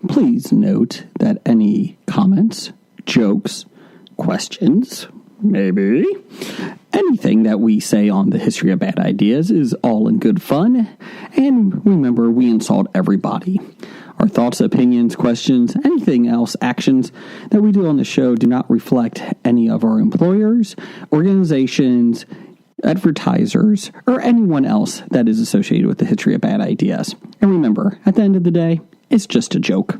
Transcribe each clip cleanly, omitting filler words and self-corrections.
Please note that any comments, jokes, questions, maybe anything that we say on the History of Bad Ideas is all in good fun. And remember, we insult everybody. Our thoughts, opinions, questions, anything else, actions that we do on the show do not reflect any of our employers, organizations, advertisers, or anyone else that is associated with the History of Bad Ideas. And remember, at the end of the day, it's just a joke.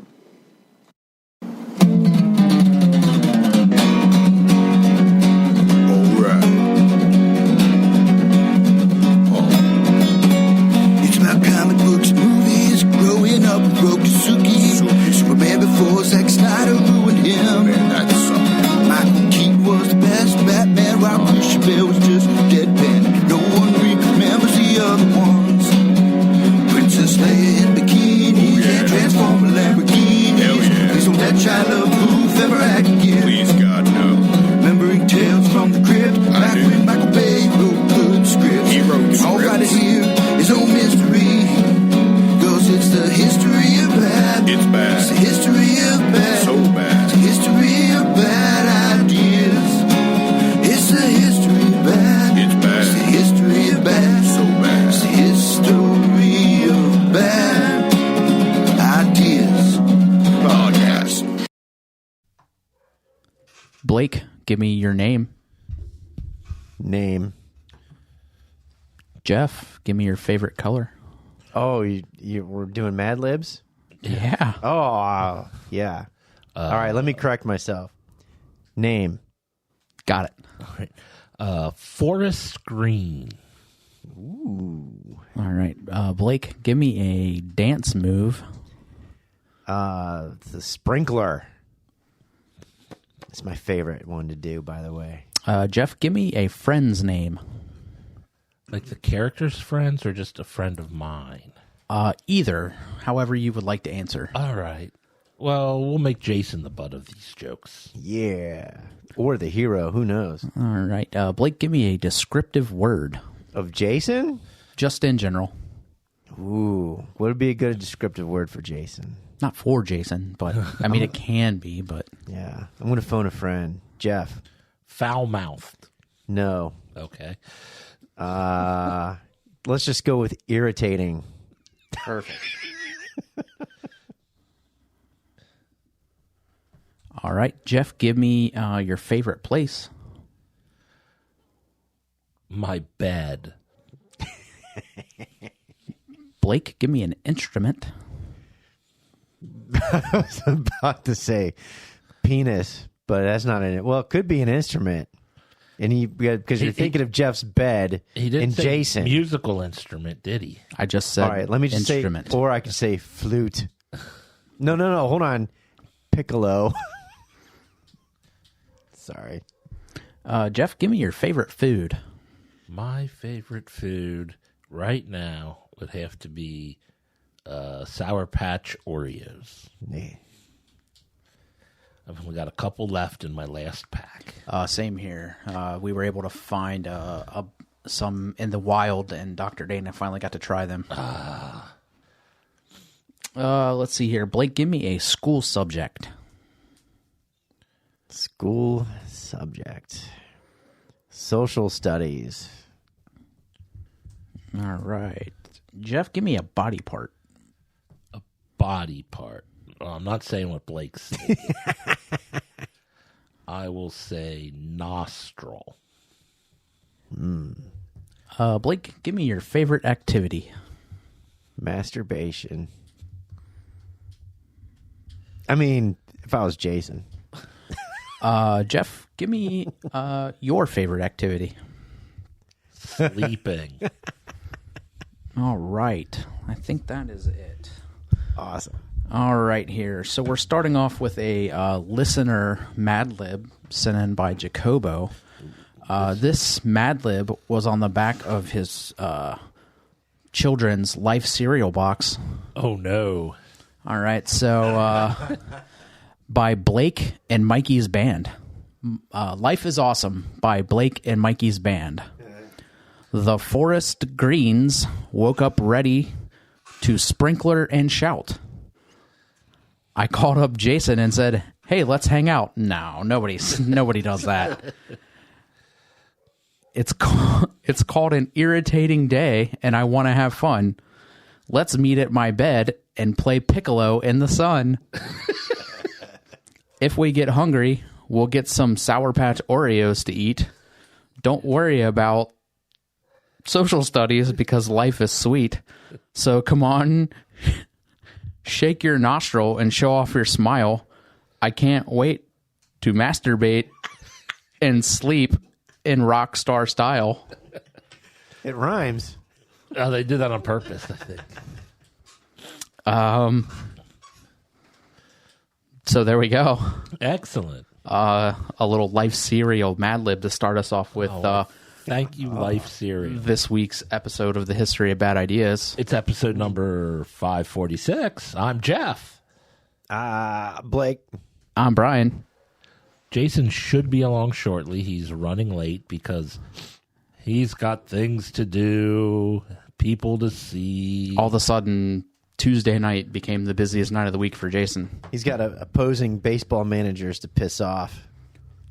Superman before Zack Snyder ruined him. Michael Keaton was the best Batman, while Christian Bale was just deadpan. No one remembers the other ones. Princess Leia in bikini and Transformer Lamborghinis. Please don't let Shia LaBeouf ever act again. Please, God, no. Remembering Tales from the Crypt, back when Michael Bay wrote good scripts. He wrote scripts. All right here is no mystery. It's the history of bad. It's bad. It's the history of bad. So bad. It's the history of bad ideas. It's the history of bad. It's bad. It's the history of bad. So bad. It's the history of bad ideas. Podcast. Blake, give me your name. Name. Jeff, give me your favorite color. Oh, you we're doing Mad Libs? Yeah. Oh, yeah. All right, let me correct myself. Name. Got it. All right. Forest Green. Ooh. All right. Blake, give me a dance move. The sprinkler. It's my favorite one to do, by the way. Jeff, give me a friend's name. Like the character's friends or just a friend of mine? Either, however you would like to answer. All right. Well, we'll make Jason the butt of these jokes. Yeah. Or the hero, who knows? All right. Blake, give me a descriptive word. Of Jason? Just in general. Ooh. What would be a good descriptive word for Jason? Not for Jason, but I mean, it can be, but. Yeah. I'm going to phone a friend. Jeff. Foul-mouthed. No. Okay. Let's just go with irritating. Perfect. All right, Jeff, give me your favorite place. My bed. Blake, give me an instrument. I was about to say penis, but that's not an. Well, it could be an instrument. And because you're thinking of Jeff's bed He didn't and say Jason. musical instrument, did he? I just said All right, let me just instrument. say, or I could say flute. No, hold on. Piccolo. Sorry. Jeff, give me your favorite food. My favorite food right now would have to be Sour Patch Oreos. Yeah. I've only got a couple left in my last pack. Same here. We were able to find some in the wild, and Dr. Dana finally got to try them. Let's see here. Blake, give me a school subject. School subject. Social studies. All right. Jeff, give me a body part. Body part. Well, I'm not saying what Blake's saying. I will say nostril. Blake, give me your favorite activity. Masturbation. I mean, if I was Jason. Jeff, give me your favorite activity. Sleeping. All right. I think that is it. Awesome. All right, here. So we're starting off with a listener Mad Lib sent in by Jacobo. This Mad Lib was on the back of his children's Life cereal box. Oh, no. All right, so by Blake and Mikey's Band. Life is Awesome by Blake and Mikey's Band. The Forest Greens woke up ready to sprinkler and shout. I called up Jason and said, "Hey, let's hang out." No, nobody does that. It's called an irritating day, and I want to have fun. Let's meet at my bed and play Piccolo in the sun. If we get hungry, we'll get some Sour Patch Oreos to eat. Don't worry about social studies because life is sweet. So come on, shake your nostril and show off your smile. I can't wait to masturbate and sleep in rock star style. It rhymes. Oh, they did that on purpose, I think. So there we go. Excellent. A little Life Serial Mad Lib to start us off with Thank you, Life Series. this week's episode of the History of Bad Ideas. It's episode number 546. I'm Jeff. Blake. I'm Brian. Jason should be along shortly. He's running late because he's got things to do, people to see. All of a sudden, Tuesday night became the busiest night of the week for Jason. He's got opposing baseball managers to piss off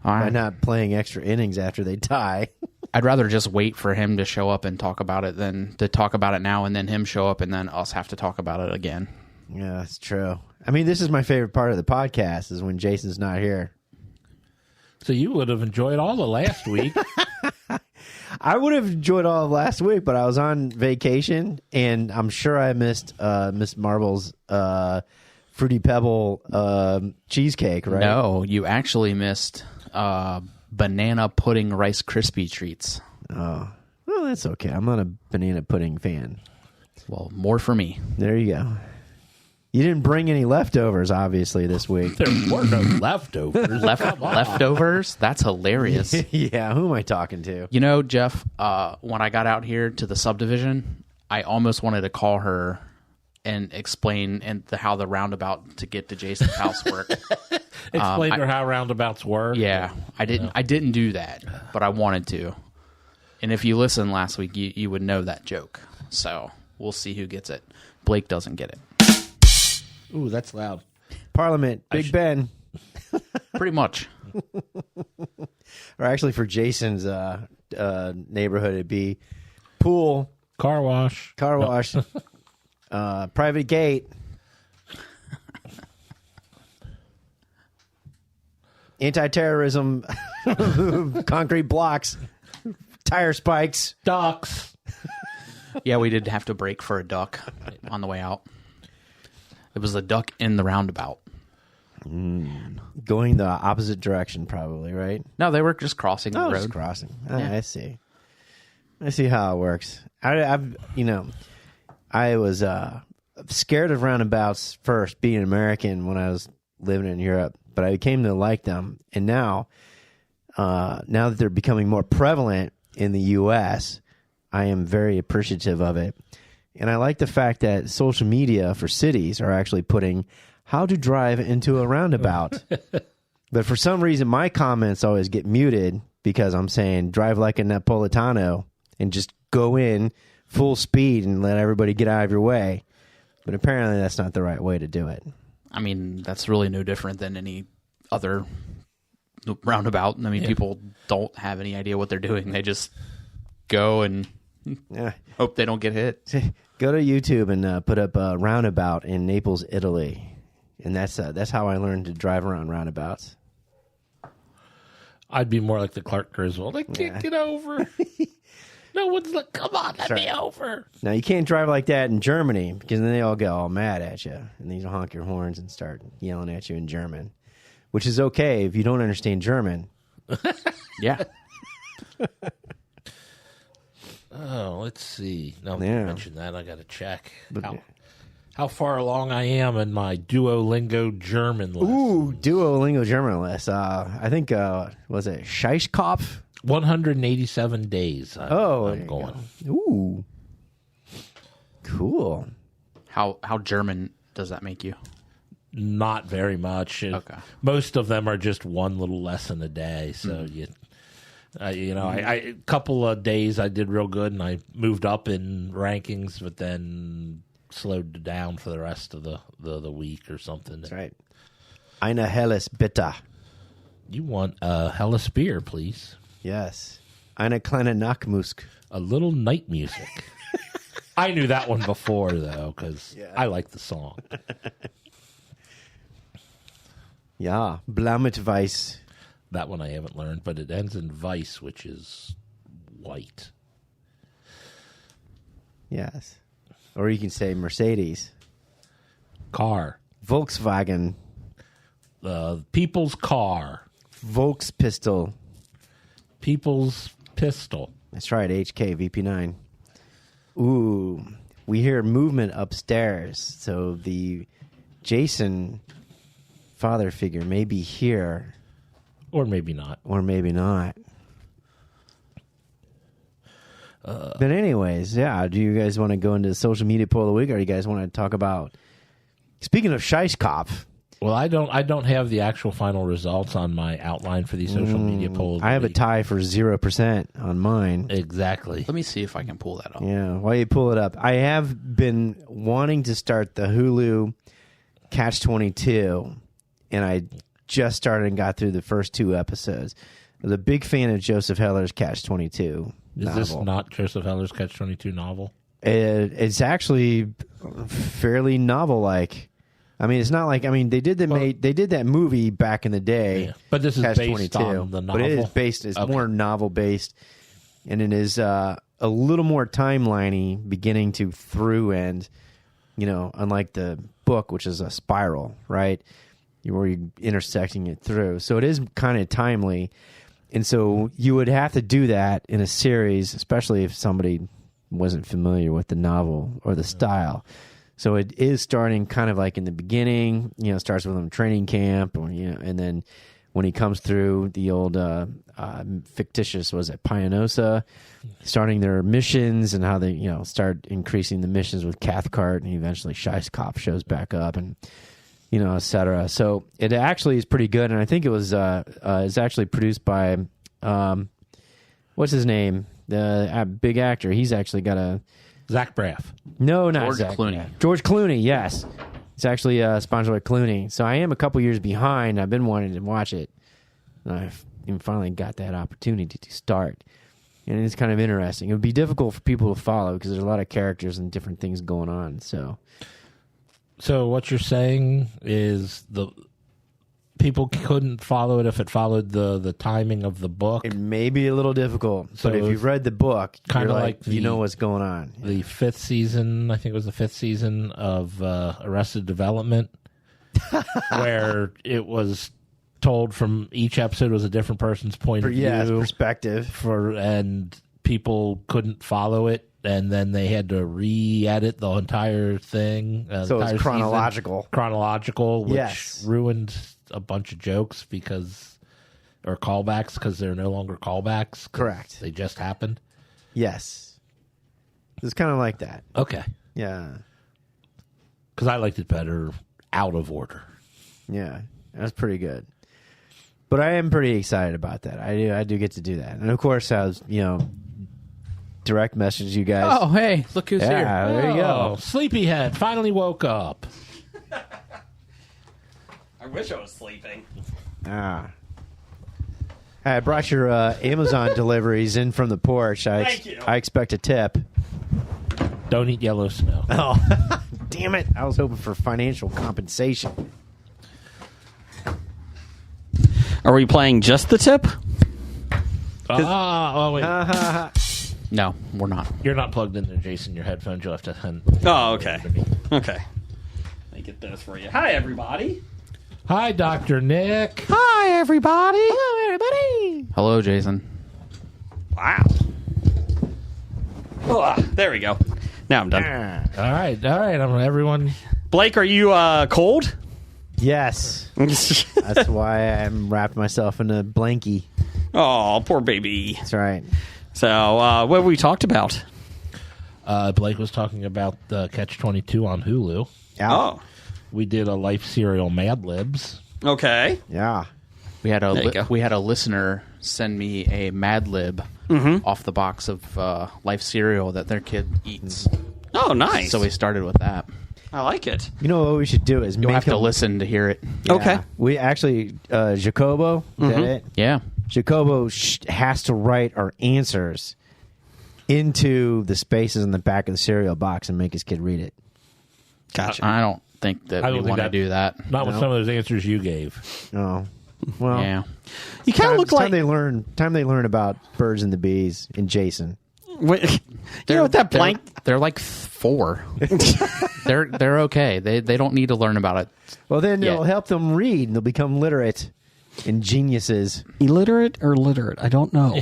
All by right. not playing extra innings after they tie. I'd rather just wait for him to show up and talk about it than to talk about it now and then him show up and then us have to talk about it again. Yeah, that's true. I mean, this is my favorite part of the podcast is when Jason's not here. So you would have enjoyed all of last week. I would have enjoyed all of last week, but I was on vacation, and I'm sure I missed Miss Marble's Fruity Pebble cheesecake, right? No, you actually missed banana pudding Rice Krispie treats. Oh, well, that's okay. I'm not a banana pudding fan. Well, more for me. There you go. You didn't bring any leftovers, obviously, this week. There were no leftovers. Leftovers? That's hilarious. Yeah, who am I talking to? You know, Jeff, when I got out here to the subdivision, I almost wanted to call her and explain how the roundabout to get to Jason's house worked. Explain to her how roundabouts work. Yeah, I didn't do that, but I wanted to. And if you listened last week, you would know that joke. So we'll see who gets it. Blake doesn't get it. Ooh, that's loud. Parliament, Big Ben. Pretty much. Or actually, for Jason's neighborhood, it'd be pool, Car wash. car wash, private gate, anti-terrorism, concrete blocks, tire spikes. Ducks. Yeah, we did have to break for a duck on the way out. It was a duck in the roundabout. Going the opposite direction, probably, right? No, they were just crossing the Oh, road. just crossing. Yeah. I see. I see how it works. I was scared of roundabouts first, being American when I was living in Europe, but I came to like them. And now that they're becoming more prevalent in the U.S., I am very appreciative of it. And I like the fact that social media for cities are actually putting how to drive into a roundabout. But for some reason, my comments always get muted because I'm saying drive like a Napolitano and just go in full speed and let everybody get out of your way. But apparently that's not the right way to do it. I mean, that's really no different than any other roundabout. I mean, people don't have any idea what they're doing. They just go and Yeah. hope they don't get hit. Go to YouTube and put up a roundabout in Naples, Italy. And that's how I learned to drive around roundabouts. I'd be more like the Clark Griswold. I can't get over. No one's like, come on, let me over. Now, you can't drive like that in Germany because then they all get all mad at you. And they honk your horns and start yelling at you in German, which is okay if you don't understand German. Yeah. Oh, let's see. No, Yeah. you mentioned that. I got to check how far along I am in my Duolingo German lesson. Ooh, Duolingo German list. I think, was it Scheißkopf? 187 days. I'm there you going. go. Ooh. Cool. How German does that make you? Not very much. Okay. Most of them are just one little lesson a day. So a couple of days I did real good and I moved up in rankings, but then slowed down for the rest of the week or something. That's right. Eine helles bitte. You want a Helles beer, please. Yes. Eine kleine Nachtmusik. A little night music. I knew that one before, though, because I like the song. Ja, blau mit weiß. That one I haven't learned, but it ends in Weiss, which is white. Yes. Or you can say Mercedes. Car. Volkswagen. People's car. Volkspistol. People's pistol. That's right, HK, VP9. Ooh, we hear movement upstairs. So the Jason father figure may be here. Or maybe not. Or maybe not. But anyways, yeah, do you guys want to go into the social media poll of the week, or do you guys want to talk about... Speaking of Scheißkopf... Well, I don't have the actual final results on my outline for these social media polls. I have a tie for 0% on mine. Exactly. Let me see if I can pull that up. Yeah, while you pull it up, I have been wanting to start the Hulu Catch-22, and I just started and got through the first 2 episodes. I was a big fan of Joseph Heller's Catch-22 Is novel. this not Joseph Heller's Catch-22 novel? It's actually fairly novel-like. I mean, it's not like, I mean, they did that movie back in the day. Yeah. But this is based on the novel? But it is based, it's more novel-based, and it is a little more timeliney beginning to through end, unlike the book, which is a spiral, right? Where you're intersecting it through. So it is kind of timely. And so you would have to do that in a series, especially if somebody wasn't familiar with the novel or the style. So it is starting kind of like in the beginning, starts with him training camp, and then when he comes through the old fictitious, Pianosa, starting their missions and how they, start increasing the missions with Cathcart, and eventually Scheißkopf shows back up, and et cetera. So it actually is pretty good, and I think it was it's actually produced by what's his name, the big actor. He's actually got a Zach Braff. No, not George Zach. Clooney. George Clooney, yes. It's actually sponsored by Clooney. So I am a couple years behind. I've been wanting to watch it. And I've finally got that opportunity to start. And it's kind of interesting. It would be difficult for people to follow because there's a lot of characters and different things going on. So what you're saying is the people couldn't follow it if it followed the timing of the book. it may be a little difficult. So but if you've read the book, kinda you're like you know what's going on. The 5th season, I think it was the 5th season of Arrested Development, where it was told from each episode was a different person's point of view. Perspective. And people couldn't follow it, and then they had to re-edit the entire thing. So entire it's chronological. season. Chronological, which Yes. ruined a bunch of jokes or callbacks because they're no longer callbacks. Correct. They just happened. Yes. It's kind of like that. Okay. Yeah. Because I liked it better out of order. Yeah. That's pretty good. But I am pretty excited about that. I do get to do that. And of course, I was, direct message you guys. Oh, hey, look who's here. Yeah, there you Oh, go. Sleepyhead finally woke up. I wish I was sleeping. Ah. I brought your Amazon deliveries in from the porch. Thank you. I expect a tip. Don't eat yellow snow. Oh, damn it. I was hoping for financial compensation. Are we playing just the tip? Oh, wait. No, we're not. You're not plugged in there, Jason. Your headphones, you'll have to hand. Oh, okay. Okay. Let me get those for you. Hi, everybody. Hi, Dr. Nick. Hi, everybody. Hello, everybody. Hello, Jason. Wow. Oh, there we go. Now I'm done. All right. Everyone. Blake, are you cold? Yes. That's why I'm wrapped myself in a blankie. Oh, poor baby. That's right. So, what have we talked about? Blake was talking about Catch-22 on Hulu. Yeah. Oh, We did a Life serial Mad Libs. okay. Yeah. We had There you go. we had a listener send me a Mad Lib off the box of Life cereal that their kid eats. Oh, nice. So we started with that. I like it. You know what we should do is You'll make have to him- listen to hear it. Yeah. Okay. We actually, Jacobo, is that it? Yeah. Jacobo has to write our answers into the spaces in the back of the cereal box and make his kid read it. Gotcha. I don't think that I we don't think want to that- do that. Not with some of those answers you gave. Oh, well, Yeah. You kind of look like time they learn about birds and the bees and Jason. you know what that blank. They're like 4. they're okay. They don't need to learn about it. Well, then Yeah. it'll help them read and they'll become literate and geniuses. Illiterate or literate? I don't know.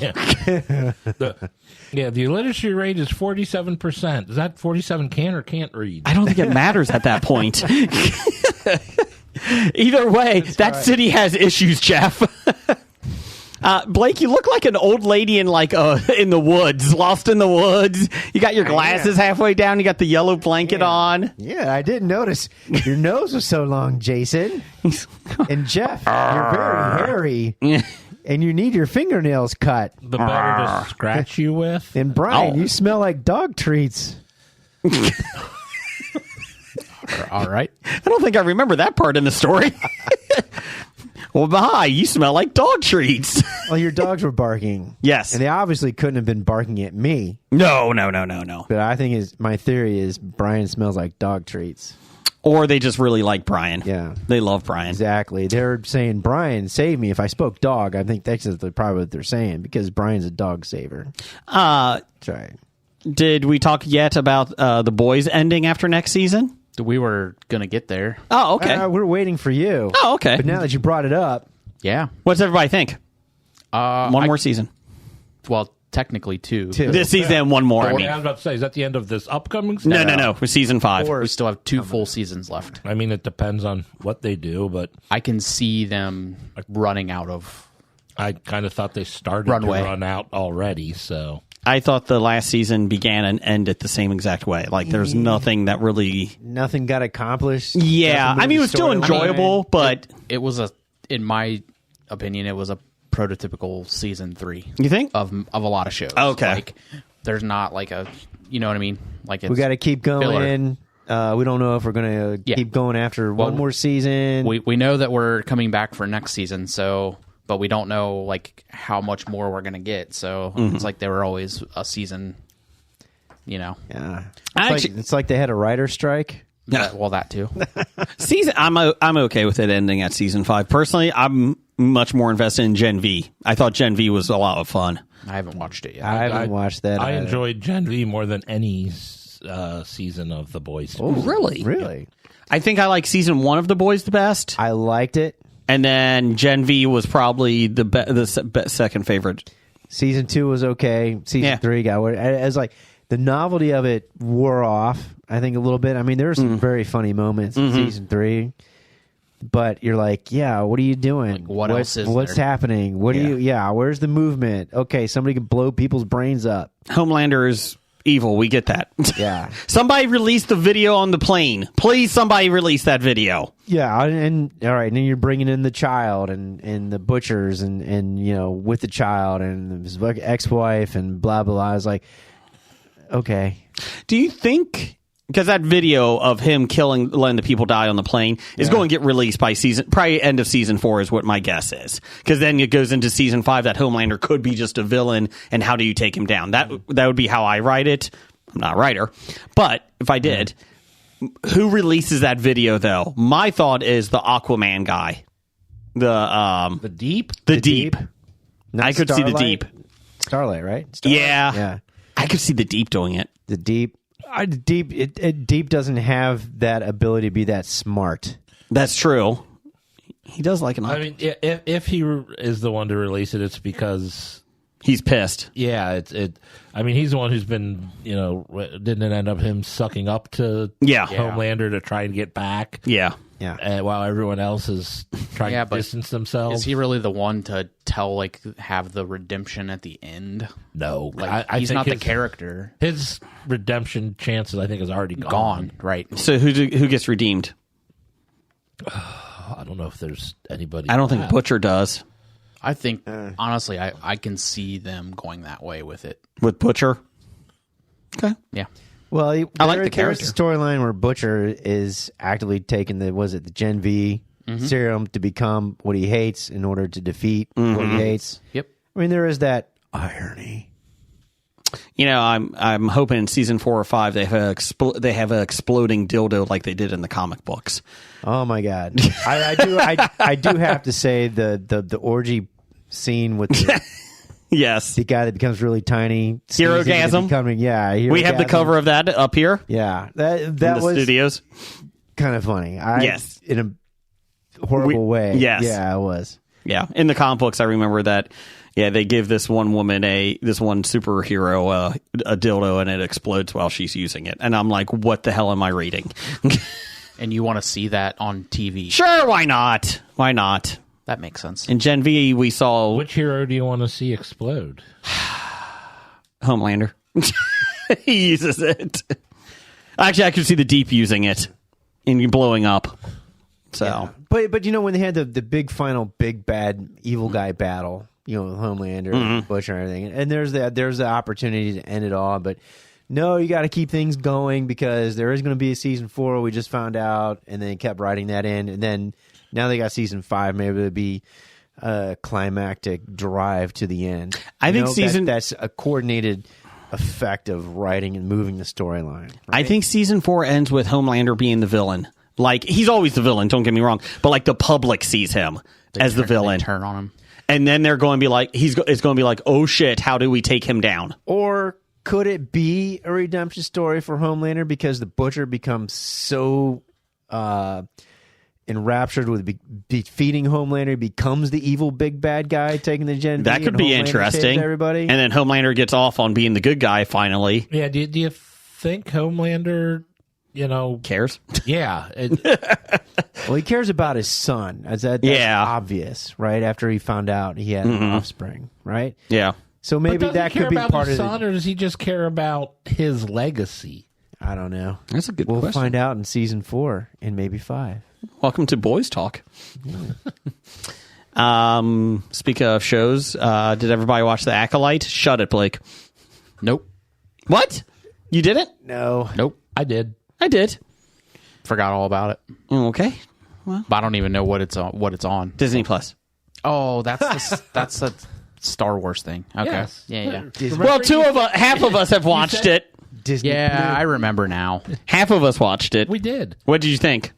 Yeah, the illiteracy rate is 47%. Is that 47 can or can't read? I don't think it matters at that point. Either way, that city has issues, Jeff. Blake, you look like an old lady in in the woods, lost in the woods. You got your glasses halfway down. You got the yellow blanket on. Yeah, I didn't notice your nose was so long, Jason. And Jeff, you're very hairy, and you need your fingernails cut. The better to scratch you with. And Brian, Oh. you smell like dog treats. All right. I don't think I remember that part in the story. Well, hi, you smell like dog treats. Well, your dogs were barking. Yes. And they obviously couldn't have been barking at me. No. But I think my theory is Brian smells like dog treats. Or they just really like Brian. Yeah. They love Brian. Exactly. They're saying, Brian, save me. If I spoke dog, I think that's probably what they're saying because Brian's a dog saver. That's right. Did we talk yet about the boys ending after next season? We were going to get there. Oh, okay. We're waiting for you. Oh, okay. But now that you brought it up, Yeah. What's everybody think? One more season. Well, technically 2. This season, one more. I I mean, was about to say, is that the end of this upcoming season? no. For season 5. We still have 2 full seasons left. I mean, it depends on what they do, but I can see them running out of. I kind of thought they started Runway. to run out already, so... I thought the last season began and ended the same exact way. Like, there's nothing that really. nothing got accomplished. Yeah, Nothing I mean, it was still moved the storyline. enjoyable, but It was in my opinion, it was a prototypical season 3. you think? of a lot of shows. Okay. Like, there's not like a, you know what I mean? Like it's We got to keep going. We don't know if we're going to Yeah. keep going after one more season. we know that we're coming back for next season, so but we don't know like how much more we're gonna get. So it's like they were always a season, you know. Yeah, Actually- it's like they had a writer's strike. Well, that too. Season, I'm okay with it ending at season 5. Personally, I'm much more invested in Gen V. I thought Gen V was a lot of fun. I haven't watched it yet. I haven't watched that. I either. enjoyed Gen V more than any season of The Boys. Oh, really? Really, I think I like season 1 of The Boys the best, I liked it. and then Gen V was probably the second favorite. Season 2 was okay. Season 3 got what I was like. The novelty of it wore off, I think, a little bit. I mean, there were some very funny moments in season 3, but you're like, yeah, what are you doing? Like, what else is what's there? happening? What do you? Yeah, where's the movement? Okay, somebody can blow people's brains up. Homelander is evil. We get that. Yeah, Somebody release the video on the plane. Please, somebody release that video. yeah, and all right, and then you're bringing in the child and the butchers and you know with the child and his ex-wife and blah blah blah. I was like, okay. Do you think, because that video of him letting the people die on the plane is going to get released by probably end of season 4 is what my guess is. Because then it goes into season 5 that Homelander could be just a villain, and how do you take him down? That would be how I write it. I'm not a writer. But if I did, who releases that video, though? My thought is the Aquaman guy. The Deep? The Deep. Not I could see the Starlight? Deep. Starlight, right? Starlight? Yeah. Yeah. I could see the Deep doing it. The Deep. Deep doesn't have that ability to be that smart. That's true. He does like an I mean, if he is the one to release it, it's because... He's pissed. Yeah, I mean, he's the one who's been, you know, didn't it end up him sucking up to Yeah. Homelander to try and get back? Yeah. Yeah. While everyone else is trying Yeah, to but distance themselves. Is he really the one to have the redemption at the end? No, Like I he's think not the his- character. His redemption chances, I think, is already Gone, right? So who gets redeemed? I don't know if there's anybody. I don't think Butcher does. I think honestly, I can see them going that way with it. With Butcher? Okay. Yeah, Well, I like the character. There's a storyline where Butcher is actively taking the Gen V serum to become what he hates in order to defeat what he hates. Yep. I mean, there is that irony. You know, I'm hoping in season 4 or 5 they have an exploding dildo like they did in the comic books. Oh my God! I do have to say the orgy scene with Yes, the guy that becomes really tiny, Herogasm. We have the cover of that up here. Yeah, that in the was studios. kind of funny. Yes. In a horrible way. Yes. Yeah, it was. Yeah, in the comic books, I remember that. Yeah, they give this one woman this one superhero a dildo, and it explodes while she's using it. And I'm like, what the hell am I reading? And you want to see that on TV? Sure, why not? Why not? That makes sense. In Gen V, we saw Which hero do you want to see explode? Homelander. He uses it. Actually, I could see the Deep using it and blowing up. So, Yeah. But you know, when they had the big final big bad evil guy battle, you know, with Homelander and Butcher and everything, and there's the opportunity to end it all, but no, you got to keep things going because there is going to be a season 4. We just found out, and they kept writing that in, and then now they got season 5. Maybe it'll be a climactic drive to the end. I think that's a coordinated effect of writing and moving the storyline. I think season 4 ends with Homelander being the villain. Like, he's always the villain, don't get me wrong, but like the public sees him as the villain. They turn on him. And then they're going to be like, it's going to be like, oh shit, how do we take him down? Or could it be a redemption story for Homelander because the Butcher becomes so enraptured with defeating Homelander, becomes the evil big bad guy taking the Gen V? That could be Homelander interesting. saves everybody. And then Homelander gets off on being the good guy finally. Yeah, do you think Homelander, Cares? yeah. Well, he cares about his son. That's obvious, right? After he found out he had an offspring, right? Yeah. So maybe that could be part of son, or does he just care about his legacy? I don't know. That's a good We'll question. find out in season 4 and maybe 5. Welcome to Boys Talk. Speaking of shows, did everybody watch The Acolyte? Shut it, Blake. Nope. What? You didn't? No. Nope. I did. I did. Forgot all about it. Okay. But I don't even know what it's on. Disney Plus. Oh, that's a Star Wars thing. Okay. Yes. Yeah. Well, half of us have watched it. Disney. Yeah, I remember now. Half of us watched it. We did. What did you think?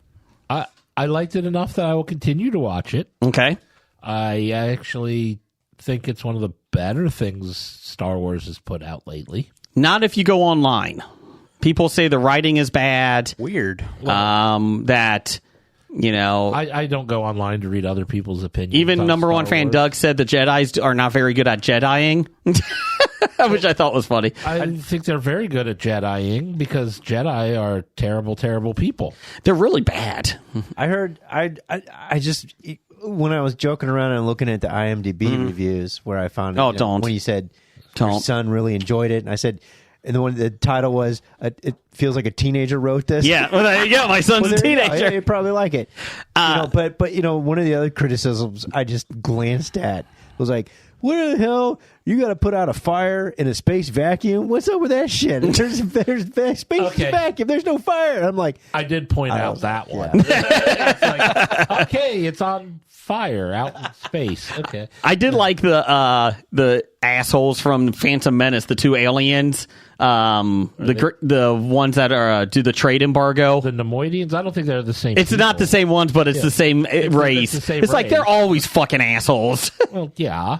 I liked it enough that I will continue to watch it. Okay. I actually think it's one of the better things Star Wars has put out lately. Not if you go online. People say the writing is bad. Weird. That, I don't go online to read other people's opinions. even on number Star one fan Wars. Doug said the Jedis are not very good at Jediing, which I thought was funny. I think they're very good at Jediing because Jedi are terrible, terrible people. They're really bad. I heard. I just when I was joking around and looking at the IMDb reviews where I found Oh, don't. when you said your Don't. son really enjoyed it, and I said, and the title was it feels like a teenager wrote this. Yeah, well, there you go. My son's Well, a there you go. teenager. Yeah, you'd probably like it. But one of the other criticisms I just glanced at was like, where the hell you got to put out a fire in a space vacuum? What's up with that shit? There's space vacuum. There's no fire. And I'm like, I did point out that one. It's like, okay, it's on fire out in space. Okay. I did like the assholes from Phantom Menace, the two aliens, the ones that are do the trade embargo. The Nemoidians, I don't think they're the same. It's not the same ones, but it's the same race. the same It's like race. they're always fucking assholes. Well, yeah.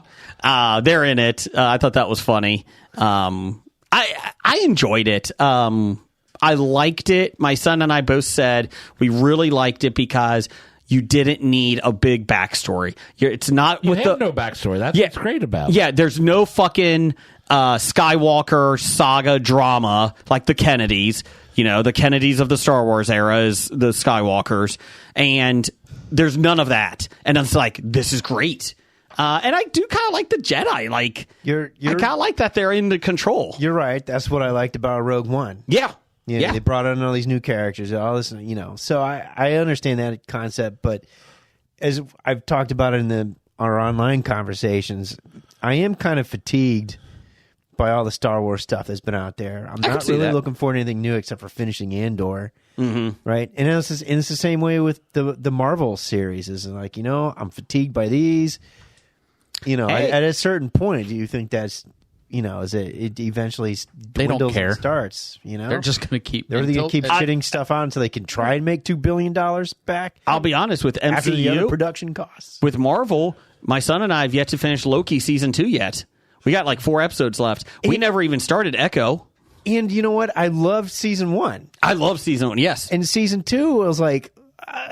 They're in it. I thought that was funny. I enjoyed it. I liked it. My son and I both said we really liked it because you didn't need a big backstory. It's not You with have the no backstory. That's what's great about it. Yeah, there's no fucking Skywalker saga drama like the Kennedys. The Kennedys of the Star Wars era is the Skywalkers, and there's none of that. And it's like, this is great. And I do kind of like the Jedi. Like, I kind of like that they're in the control. you're right. That's what I liked about Rogue One. Yeah. They brought in all these new characters, all this, So I understand that concept, but as I've talked about in our online conversations, I am kind of fatigued by all the Star Wars stuff that's been out there. I'm can not see really that. looking for anything new except for finishing Andor. Mm-hmm. Right? And it's the same way with the Marvel series. Is like, I'm fatigued by these. At a certain point, do you think that's, as it eventually They don't dwindles care. and starts, They're just going to keep. They're going to keep shitting stuff out until they can try and make $2 billion back I'll be honest with after the other MCU. production costs. With Marvel, my son and I have yet to finish Loki season 2 yet. We got like 4 episodes left. We never even started Echo. And you know what? I loved season 1. I love season 1. Yes. And season 2, I was like,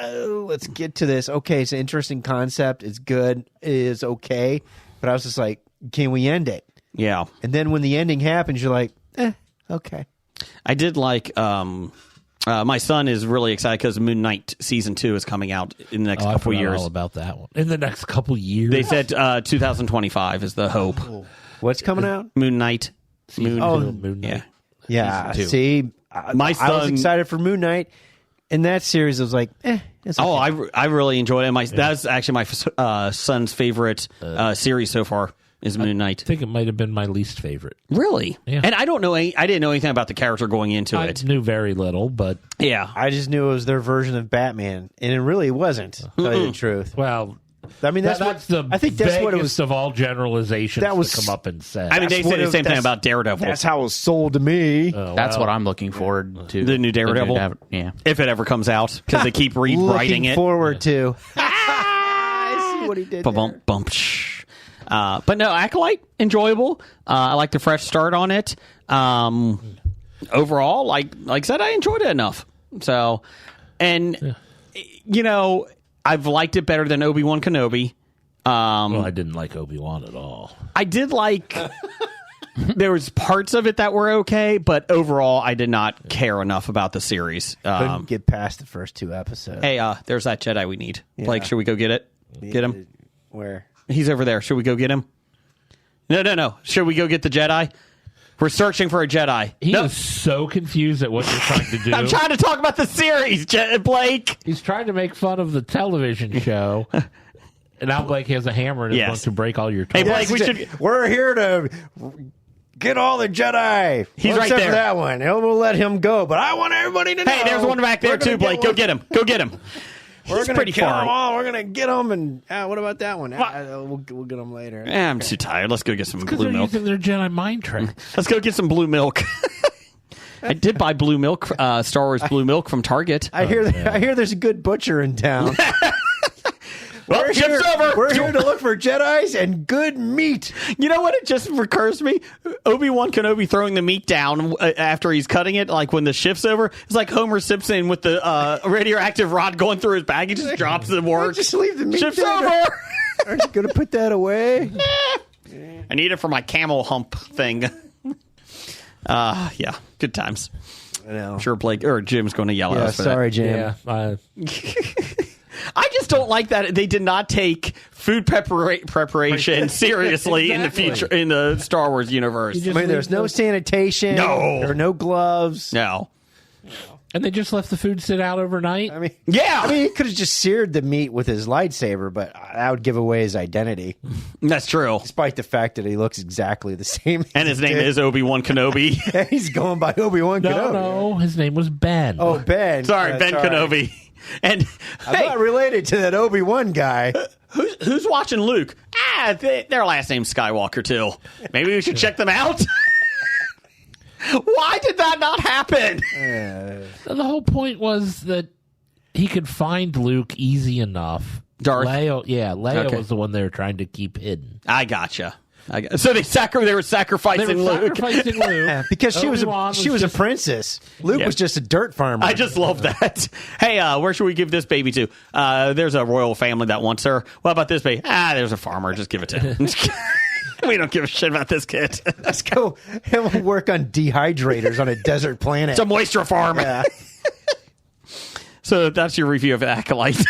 let's get to this. Okay, it's an interesting concept. It's good. It is okay. But I was just like, can we end it? Yeah. And then when the ending happens, you're like, okay. I did like my son is really excited because Moon Knight season 2 is coming out in the next I couple forgot years. all about that one. In the next couple years. They said 2025 is the hope. What's coming out? Moon Knight. Moon Knight. Yeah. Yeah, Season 2. see, My I was son- excited for Moon Knight. In that series, I was like, it's okay. Oh, I really enjoyed it. That's actually my son's favorite series so far is Moon Knight. I think it might have been my least favorite. Really? Yeah. And I didn't know anything about the character going into I it. knew very little, but Yeah. I just knew it was their version of Batman, and it really wasn't, to tell you the truth. well, I mean, that's the I think that's what it was. of all generalizations That was- to come up and say. I mean, they That's say what the it- same thing that's- about Daredevil. That's how it was sold to me. That's what I'm looking forward to. The new Daredevil? Yeah. If it ever comes out, because they keep rewriting Looking it. forward to. I see what he did there. Bump, bump, shh. But no, Acolyte, enjoyable. I like the fresh start on it. Overall, like I said, I enjoyed it enough. So, and, I've liked it better than Obi-Wan Kenobi. Well, I didn't like Obi-Wan at all. I did like... There was parts of it that were okay, but overall, I did not care enough about the series. Couldn't get past the first 2 episodes. Hey, there's that Jedi we need. Blake, should we go get it? Get him? Where? He's over there. Should we go get him? No. Should we go get the Jedi? We're searching for a Jedi. He No. is so confused at what you're trying to do. I'm trying to talk about the series, Blake. He's trying to make fun of the television show. And now Blake has a hammer and is Yes. going to break all your Hey, toys. Blake, we should... We're here to get all the Jedi. He's Well, right except there. for that one. We'll let him go, but I want everybody to know. Hey, there's one back there, we're gonna too, Blake. Go one. get him. Go get him. We're He's gonna pretty kill far. them all. We're gonna get them, and what about that one? We'll get them later. I'm too tired. Let's go get some Because blue they're milk. using their Jedi mind trick. Let's go get some blue milk. I did buy blue milk, Star Wars blue milk from Target. I hear there's a good butcher in town. Well, ship's over. We're here to look for Jedis and good meat. You know what? It just recurs to me. Obi-Wan Kenobi throwing the meat down after he's cutting it, like when the shift's over. It's like Homer Simpson with the radioactive rod going through his bag. He just drops the work. Just leave the meat Shift's there. over. Aren't you gonna put that away? I need it for my camel hump thing. Yeah, good times. I know. I'm sure Blake or Jim's going to yell at Yeah, us for sorry, Jim. Yeah. I just don't like that they did not take food preparation seriously in the Exactly. future in the Star Wars universe. You I just mean, there's leave no the- sanitation. No. There are no gloves. No. And they just left the food sit out overnight. I mean, Yeah. he could have just seared the meat with his lightsaber, but that would give away his identity, That's true. despite the fact that he looks exactly the same. And his name is Obi-Wan Kenobi. He's going by Obi-Wan no, Kenobi. no, his name was Ben. Oh, Ben. Sorry, That's Ben all right. Kenobi. And I'm hey, not related to that Obi-Wan guy. who's watching Luke? Their last name's Skywalker too. Maybe we should check them out. Why did that not happen? The whole point was that he could find Luke easy enough. Darth? Leia Okay. was the one they were trying to keep hidden. I gotcha. So they were sacrificing They were Luke. sacrificing Luke. Yeah, because she was Obi-Wan a just- princess. Luke Yeah. was just a dirt farmer. I just love that. Hey, where should we give this baby to? There's a royal family that wants her. What about this baby? There's a farmer. Just give it to him. We don't give a shit about this kid. Let's go and work on dehydrators on a desert planet. It's a moisture farm. Yeah. So that's your review of Acolyte.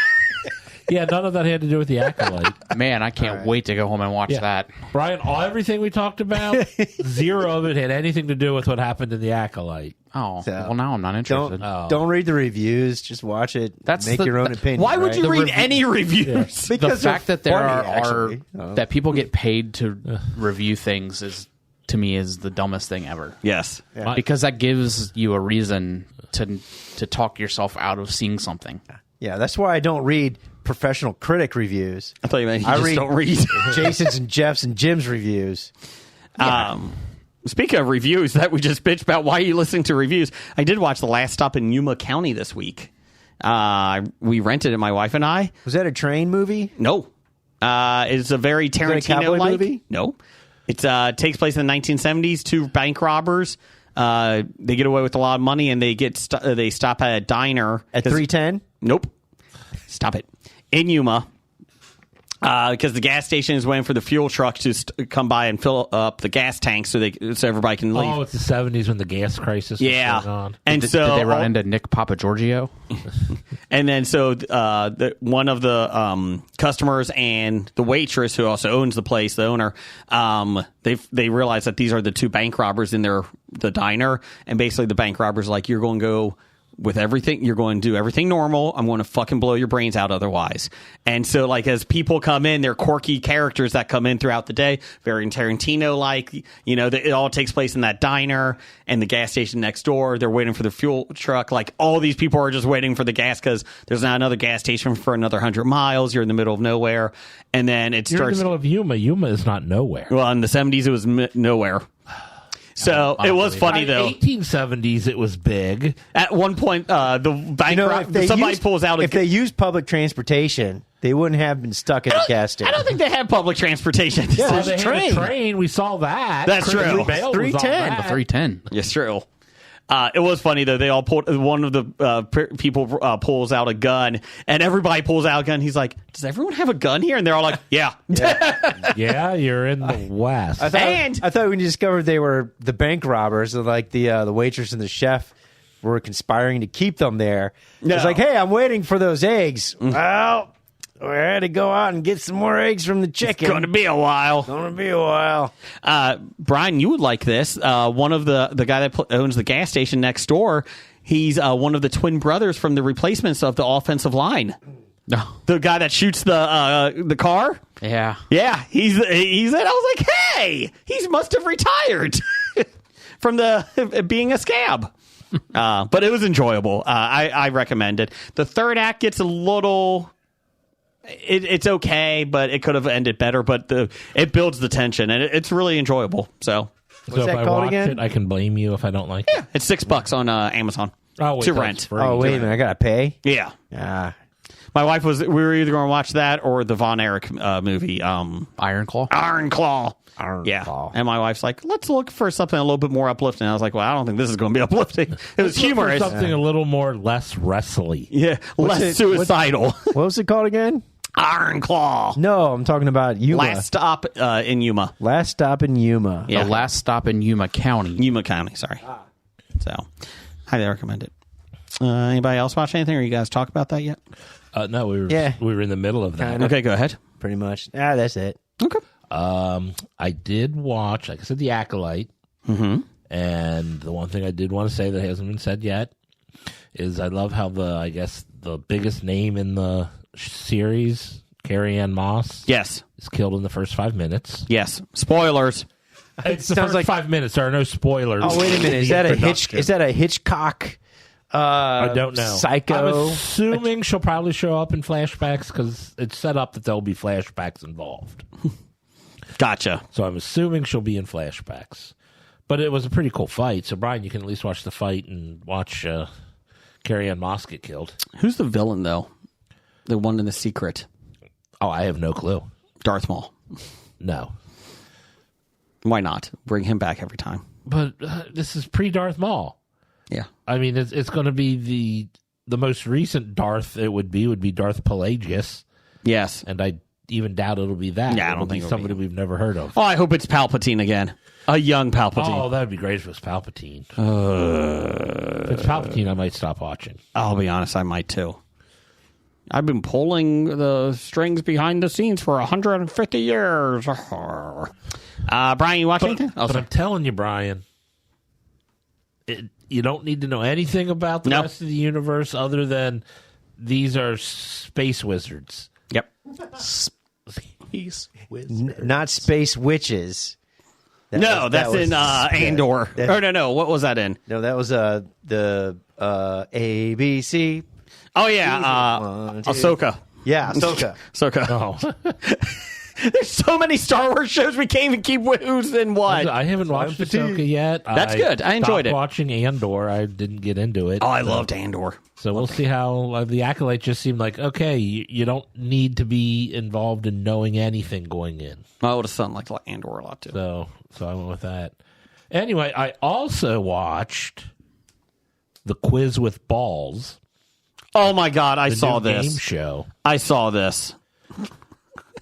Yeah, none of that had to do with the Acolyte. Man, I can't wait to go home and watch Yeah. that. Brian, everything we talked about, zero of it had anything to do with what happened in the Acolyte. Oh, So, well, now I'm not interested. Don't read the reviews. Just watch it. That's make the- your own opinion. Why would right? you read any reviews? The Because fact they're that there funny, are actually. that people get paid to review things is to me is the dumbest thing ever. Yes. Because that gives you a reason to talk yourself out of seeing something. Yeah, that's why I don't read professional critic reviews. I thought you meant you I just read- don't read. Jason's and Jeff's and Jim's reviews. Speaking of reviews that we just bitched about, why are you listening to reviews? I did watch The Last Stop in Yuma County this week. We rented it, my wife and I. Was that a train movie? No. It's a very it a cowboy Tarantino-like movie? No. It takes place in the 1970s. Two bank robbers. They get away with a lot of money, and they they stop at a diner At 310? Nope. Stop it. In Yuma. Because the gas station is waiting for the fuel truck to come by and fill up the gas tank so everybody can leave. Oh, it's the 70s when the gas crisis was going on. And Did so they run into Nick Papagiorgio? and then so one of the customers and the waitress who also owns the place, the owner, they realize that these are the two bank robbers in the diner, and basically the bank robbers are like, you're going to go with everything, you're going to do everything normal. I'm going to fucking blow your brains out otherwise. And so, like, as people come in, they're quirky characters that come in throughout the day, very Tarantino-like. You know, it all takes place in that diner and the gas station next door. They're waiting for the fuel truck. Like, all these people are just waiting for the gas because there's not another gas station for another 100 miles. You're in the middle of nowhere. And then it You're starts. in the middle of Yuma. Yuma is not nowhere. Well, in the 70s, it was nowhere. So it was funny, though. 1870s, it was big. At one point, the bank somebody pulls out. If they used public transportation, they wouldn't have been stuck at a gas station. I don't think they had public transportation. Yeah, Well, there's they a had train. a train. We saw that. That's Chris true. Bale was on 310. that. The 310. Yes, true. It was funny, though. They all pulled. One of the people pulls out a gun, and everybody pulls out a gun. He's like, "Does everyone have a gun here?" And they're all like, "Yeah." Yeah, you're in the West. I thought when you discovered they were the bank robbers, and like the waitress and the chef were conspiring to keep them there. No. It's like, hey, I'm waiting for those eggs. Well, we had to go out and get some more eggs from the chicken. Going to be a while. Gonna be a while. Brian, you would like this. One of the guy that owns the gas station next door. He's one of the twin brothers from the replacements of the offensive line. No. The guy that shoots the car. Yeah. Yeah, he's it. I was like, hey, he must have retired from being a scab. But it was enjoyable. I recommend it. The third act gets a little. It's okay, but it could have ended better. But it builds the tension, and it's really enjoyable. So What's if that I called watch again? it, I can blame you if I don't like it. it's $6 on Amazon Oh, wait, to that's rent. free. Oh, wait a minute. I got to pay? Yeah, Ah. my wife we were either going to watch that or the Von Erich movie, Iron Claw. Iron Claw. Iron Yeah, Claw. and my wife's like, let's look for something a little bit more uplifting. I was like, well, I don't think this is going to be uplifting. It was Look for humorous. something a little more less wrestly. Yeah, less suicidal. What was it called again? Iron Claw. No, I'm talking about Yuma. Last stop in Yuma. Last stop in Yuma. Yeah. The last stop in Yuma County. Yuma County, sorry. So, highly recommend it. Anybody else watch anything, or you guys talk about that yet? No, we Yeah. were in the middle of that. Kinda. Okay, go ahead. Pretty much. That's it. Okay. I did watch, like I said, The Acolyte. Mm-hmm. And the one thing I did want to say that hasn't been said yet is I love how the biggest name in the series, Carrie-Anne Moss, Yes. is killed in the first 5 minutes. Yes. Spoilers. It's the Sounds first like- 5 minutes. There are no spoilers. Oh, wait a minute. Is that a Hitchcock? I don't know. Psycho. I'm assuming she'll probably show up in flashbacks because it's set up that there'll be flashbacks involved. Gotcha. So I'm assuming she'll be in flashbacks. But it was a pretty cool fight. So, Brian, you can at least watch the fight and watch Carrie-Anne Moss get killed. Who's the villain, though? The one in The Secret. Oh, I have no clue. Darth Maul. No. Why not? Bring him back every time. But this is pre-Darth Maul. Yeah. I mean, it's going to be the most recent Darth it would be Darth Pelagius. Yes. And I even doubt it'll be that. Yeah, I It'll don't be think it'll somebody we've never heard of. Oh, I hope it's Palpatine again. A young Palpatine. Oh, that would be great if it was Palpatine. If it's Palpatine, I might stop watching. I'll be honest, I might too. I've been pulling the strings behind the scenes for 150 years. Brian, you watch anything? But I'm telling you, Brian, you don't need to know anything about the Nope. rest of the universe other than these are space wizards. Yep. Not space witches. That's in Andor. No. What was that in? No, that was the ABC. Oh, yeah. Ahsoka. Yeah, Ahsoka. Ahsoka. Oh. There's so many Star Wars shows we can't even keep who's in what. I haven't watched Ahsoka yet. That's good. I enjoyed it. Watching Andor, I didn't get into it. Oh, I loved Andor. So we'll see how the Acolyte just seemed like, okay, you don't need to be involved in knowing anything going in. My oldest son liked Andor a lot, too. So I went with that. Anyway, I also watched The Quiz with Balls. Oh, my God. I the saw new this. game show. I saw this.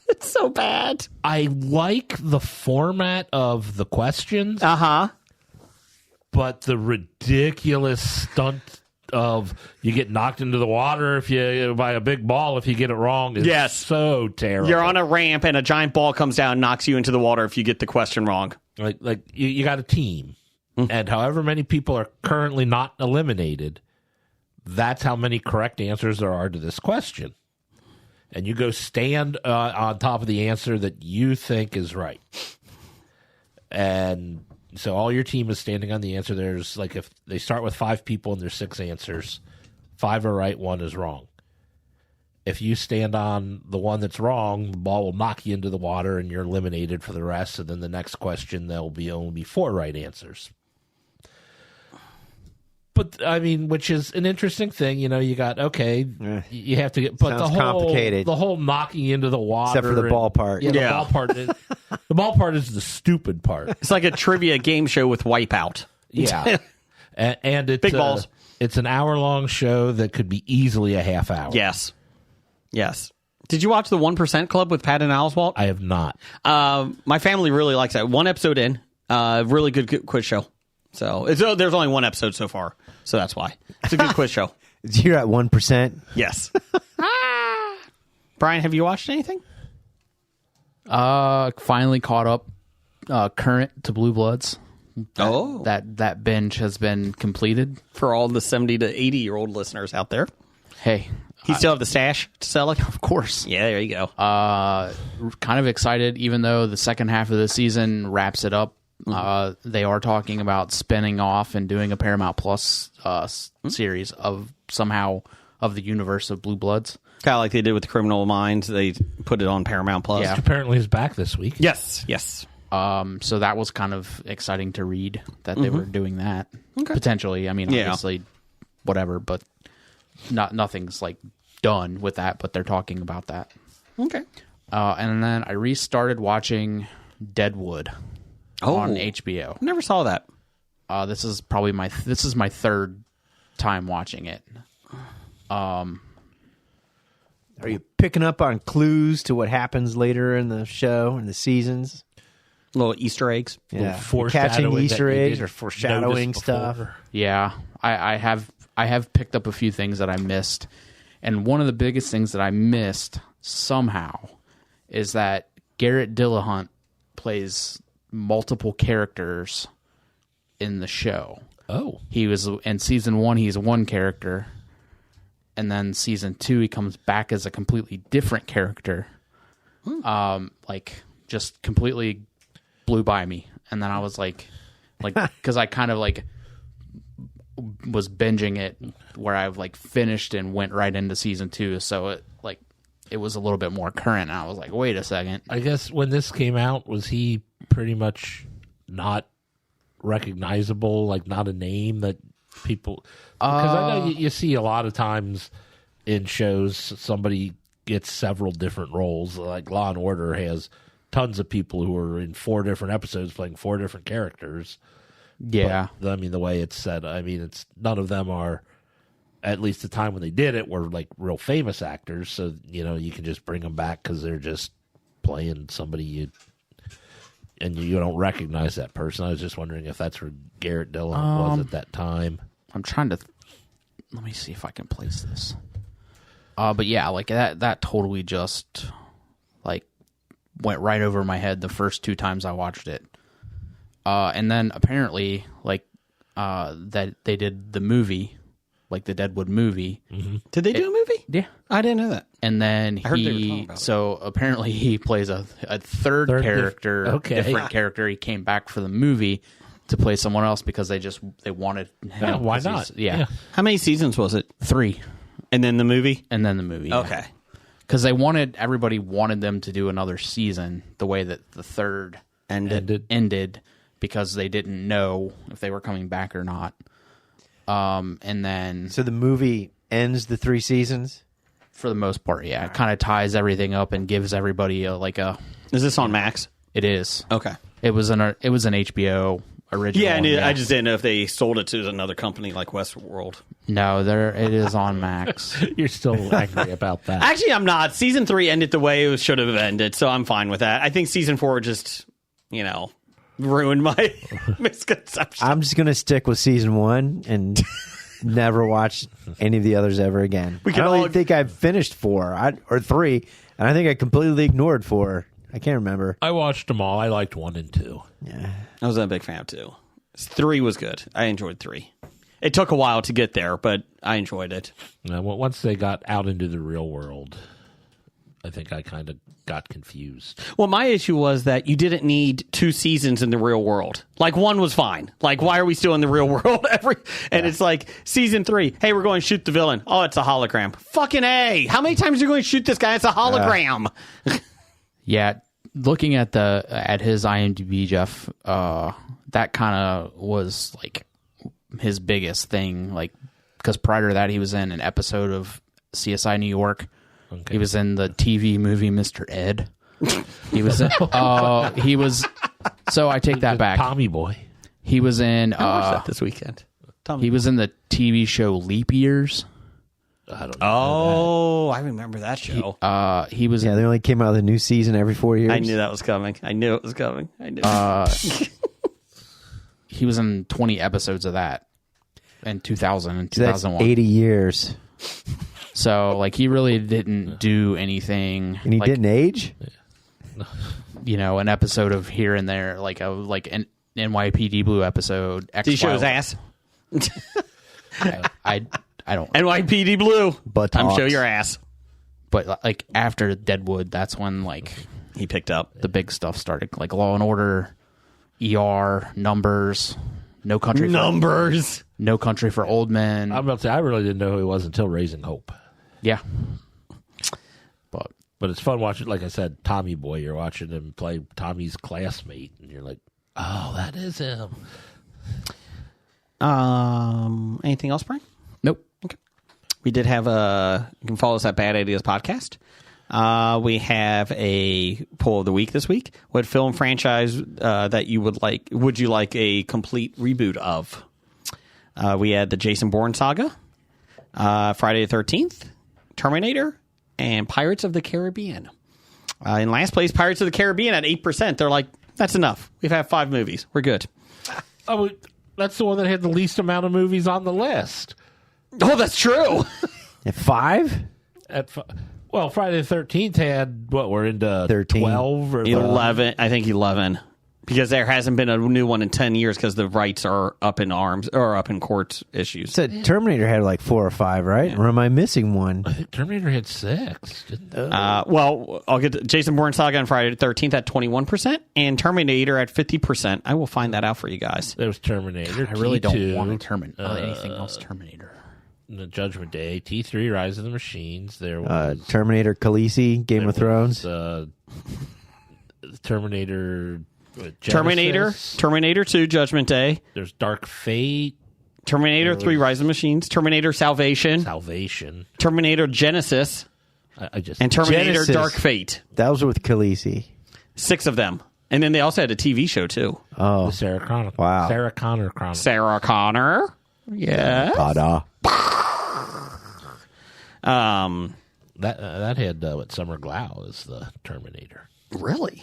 It's so bad. I like the format of the questions, Uh-huh. but the ridiculous stunt of you get knocked into the water by a big ball if you get it wrong is so terrible. You're on a ramp and a giant ball comes down and knocks you into the water if you get the question wrong. Like you got a team, and however many people are currently not eliminated, that's how many correct answers there are to this question. And you go stand on top of the answer that you think is right. And so all your team is standing on the answer. There's like, if they start with 5 people and there's 6 answers, 5 are right, 1 is wrong. If you stand on the one that's wrong, the ball will knock you into the water and you're eliminated for the rest. And then the next question, there'll be only 4 right answers. But I mean, which is an interesting thing, you got you have to get, but Sounds complicated. The whole knocking into the water, Except for the ball part. the ball part. The ball part is the stupid part. It's like a trivia game show with Wipeout. Yeah, and it's Big balls. It's an hour-long show that could be easily a half hour. Yes. Did you watch the 1% Club with Patton Oswalt? I have not. My family really likes that. 1 episode in, really good quiz show. So there's only 1 episode so far, so that's why. It's a good quiz show. You're at 1%. Yes. Brian, have you watched anything? Finally caught up current to Blue Bloods. Oh. That binge has been completed. For all the 70 to 80-year-old listeners out there. Hey. You still have the stash to sell it? Of course. Yeah, there you go. Kind of excited, even though the second half of the season wraps it up. They are talking about spinning off and doing a Paramount Plus series of the universe of Blue Bloods. Kind of like they did with Criminal Minds. They put it on Paramount Plus. Yeah. Which apparently is back this week. Yes. So that was kind of exciting to read that they were doing that. Okay. Potentially. I mean, obviously, whatever, but nothing's like done with that, but they're talking about that. Okay. And then I restarted watching Deadwood on HBO. Never saw that. This is probably my 3rd time watching it. Are you picking up on clues to what happens later in the show and the seasons? Little Easter eggs. Yeah, Foreshadowing catching Easter that you eggs didn't or foreshadowing notice stuff. before. Yeah, I have picked up a few things that I missed, and one of the biggest things that I missed somehow is that Garrett Dillahunt plays multiple characters in the show. Oh, He was in season 1. He's one character, and then season 2 he comes back as a completely different character. Like just completely blew by me, and then I was like, because I kind of like was binging it where I've like finished and went right into season 2, so it was a little bit more current. And I was like, wait a second. I guess when this came out, was he pretty much not recognizable, like not a name that people? Because I know you see a lot of times in shows somebody gets several different roles. Like Law and Order has tons of people who are in 4 different episodes playing 4 different characters. Yeah, But, I mean, the way it's said, I mean, it's none of them are, at least the time when they did it, were like real famous actors. So, you can just bring them back because they're just playing somebody and you don't recognize that person. I was just wondering if that's where Garrett Dillahunt was at that time. I'm trying to. Let me see if I can place this. But yeah, like that totally just like went right over my head the first 2 times I watched it. And then apparently, like that they did the movie like the Deadwood movie. Did they do a movie? Yeah. I didn't know that. And then heard they were talking about it. so apparently he plays a third character, different character. He came back for the movie to play someone else because they wanted him. Yeah, why 'cause not? Yeah. How many seasons was it? 3. And then the movie? And then the movie. yeah. Okay. Because everybody wanted them to do another season the way that the third ended because they didn't know if they were coming back or not. And then So the movie ends the 3 seasons? for the most part, yeah, it kind of ties everything up and gives everybody Is this on Max? It is. Okay. It was an HBO original. Yeah, I just didn't know if they sold it to another company like Westworld. No, it is on Max. You're still angry about that. Actually, I'm not. Season 3 ended the way it should have ended, so I'm fine with that. I think season 4 just, ruined my misconception. I'm just going to stick with season 1 and never watch any of the others ever again. I don't even think I've finished 4 or 3, and I think I completely ignored 4. I can't remember. I watched them all. I liked 1 and 2. Yeah. I was a big fan of 2. 3 was good. I enjoyed 3. It took a while to get there, but I enjoyed it. Once they got out into the real world, I think I kind of got confused. Well, my issue was that you didn't need 2 seasons in the real world. Like, 1 was fine. Like, why are we still in the real world? It's like, season 3, hey, we're going to shoot the villain. Oh, it's a hologram. Fucking A. How many times are you going to shoot this guy? It's a hologram. Yeah, looking at his IMDb, Jeff, that kind of was like his biggest thing. Like, because prior to that, he was in an episode of CSI New York. Okay. He was in the TV movie Mr. Ed. He was in, so I take that back. Tommy Boy. He was in I watched that this weekend. He was in the TV show Leap Years. I don't know. Oh, I remember that show. He was Yeah, they only came out with a new season every 4 years. I knew that was coming. I knew it was coming. I knew. He was in 20 episodes of that in 2000 and So that's 2001. 80 years. So, like, he really didn't do anything. And he like, didn't age? an episode of here and there, like an NYPD Blue episode. Did he show his ass? I don't. NYPD Blue. But time to show your ass. But like after Deadwood, that's when like he picked up the big stuff started, like Law and Order, ER, Numbers, No Country for Old Men. I'm about to say, I really didn't know who he was until Raising Hope. Yeah. But it's fun watching, like I said, Tommy Boy. You're watching him play Tommy's classmate, and you're like, oh, that is him. Anything else, Brian? Nope. Okay. We did have you can follow us at Bad Ideas Podcast. We have a poll of the week this week. What film franchise that you would you like a complete reboot of? We had the Jason Bourne saga, Friday the 13th, Terminator, and Pirates of the Caribbean. In last place, Pirates of the Caribbean at 8%. They're like, that's enough. We've had 5 movies. We're good. Oh, that's the one that had the least amount of movies on the list. Oh, that's true. At 5? Well, Friday the 13th had, we're into 13. 12 or 11. I think 11. Because there hasn't been a new one in 10 years because the rights are up in arms or up in court issues. Said Terminator had like 4 or 5, right? Yeah. Or am I missing one? I think Terminator had 6. Well, I'll get to Jason Bourne saga on Friday the 13th at 21% and Terminator at 50%. I will find that out for you guys. There was Terminator. I really T2, don't want to anything else Terminator. The Judgment Day, T3, Rise of the Machines. There was Terminator, Khaleesi, Game of Thrones. Terminator. Terminator 2, Judgment Day. There's Dark Fate. Terminator 3, Rise of the Machines. Terminator Salvation. Terminator Genesis. And Terminator Genesis. Dark Fate. That was with Khaleesi. 6 of them. And then they also had a TV show, too. Oh. The Sarah Connor. Wow. Sarah Connor Chronicles. Sarah Connor. Yeah. That had Summer Glau as the Terminator. Really?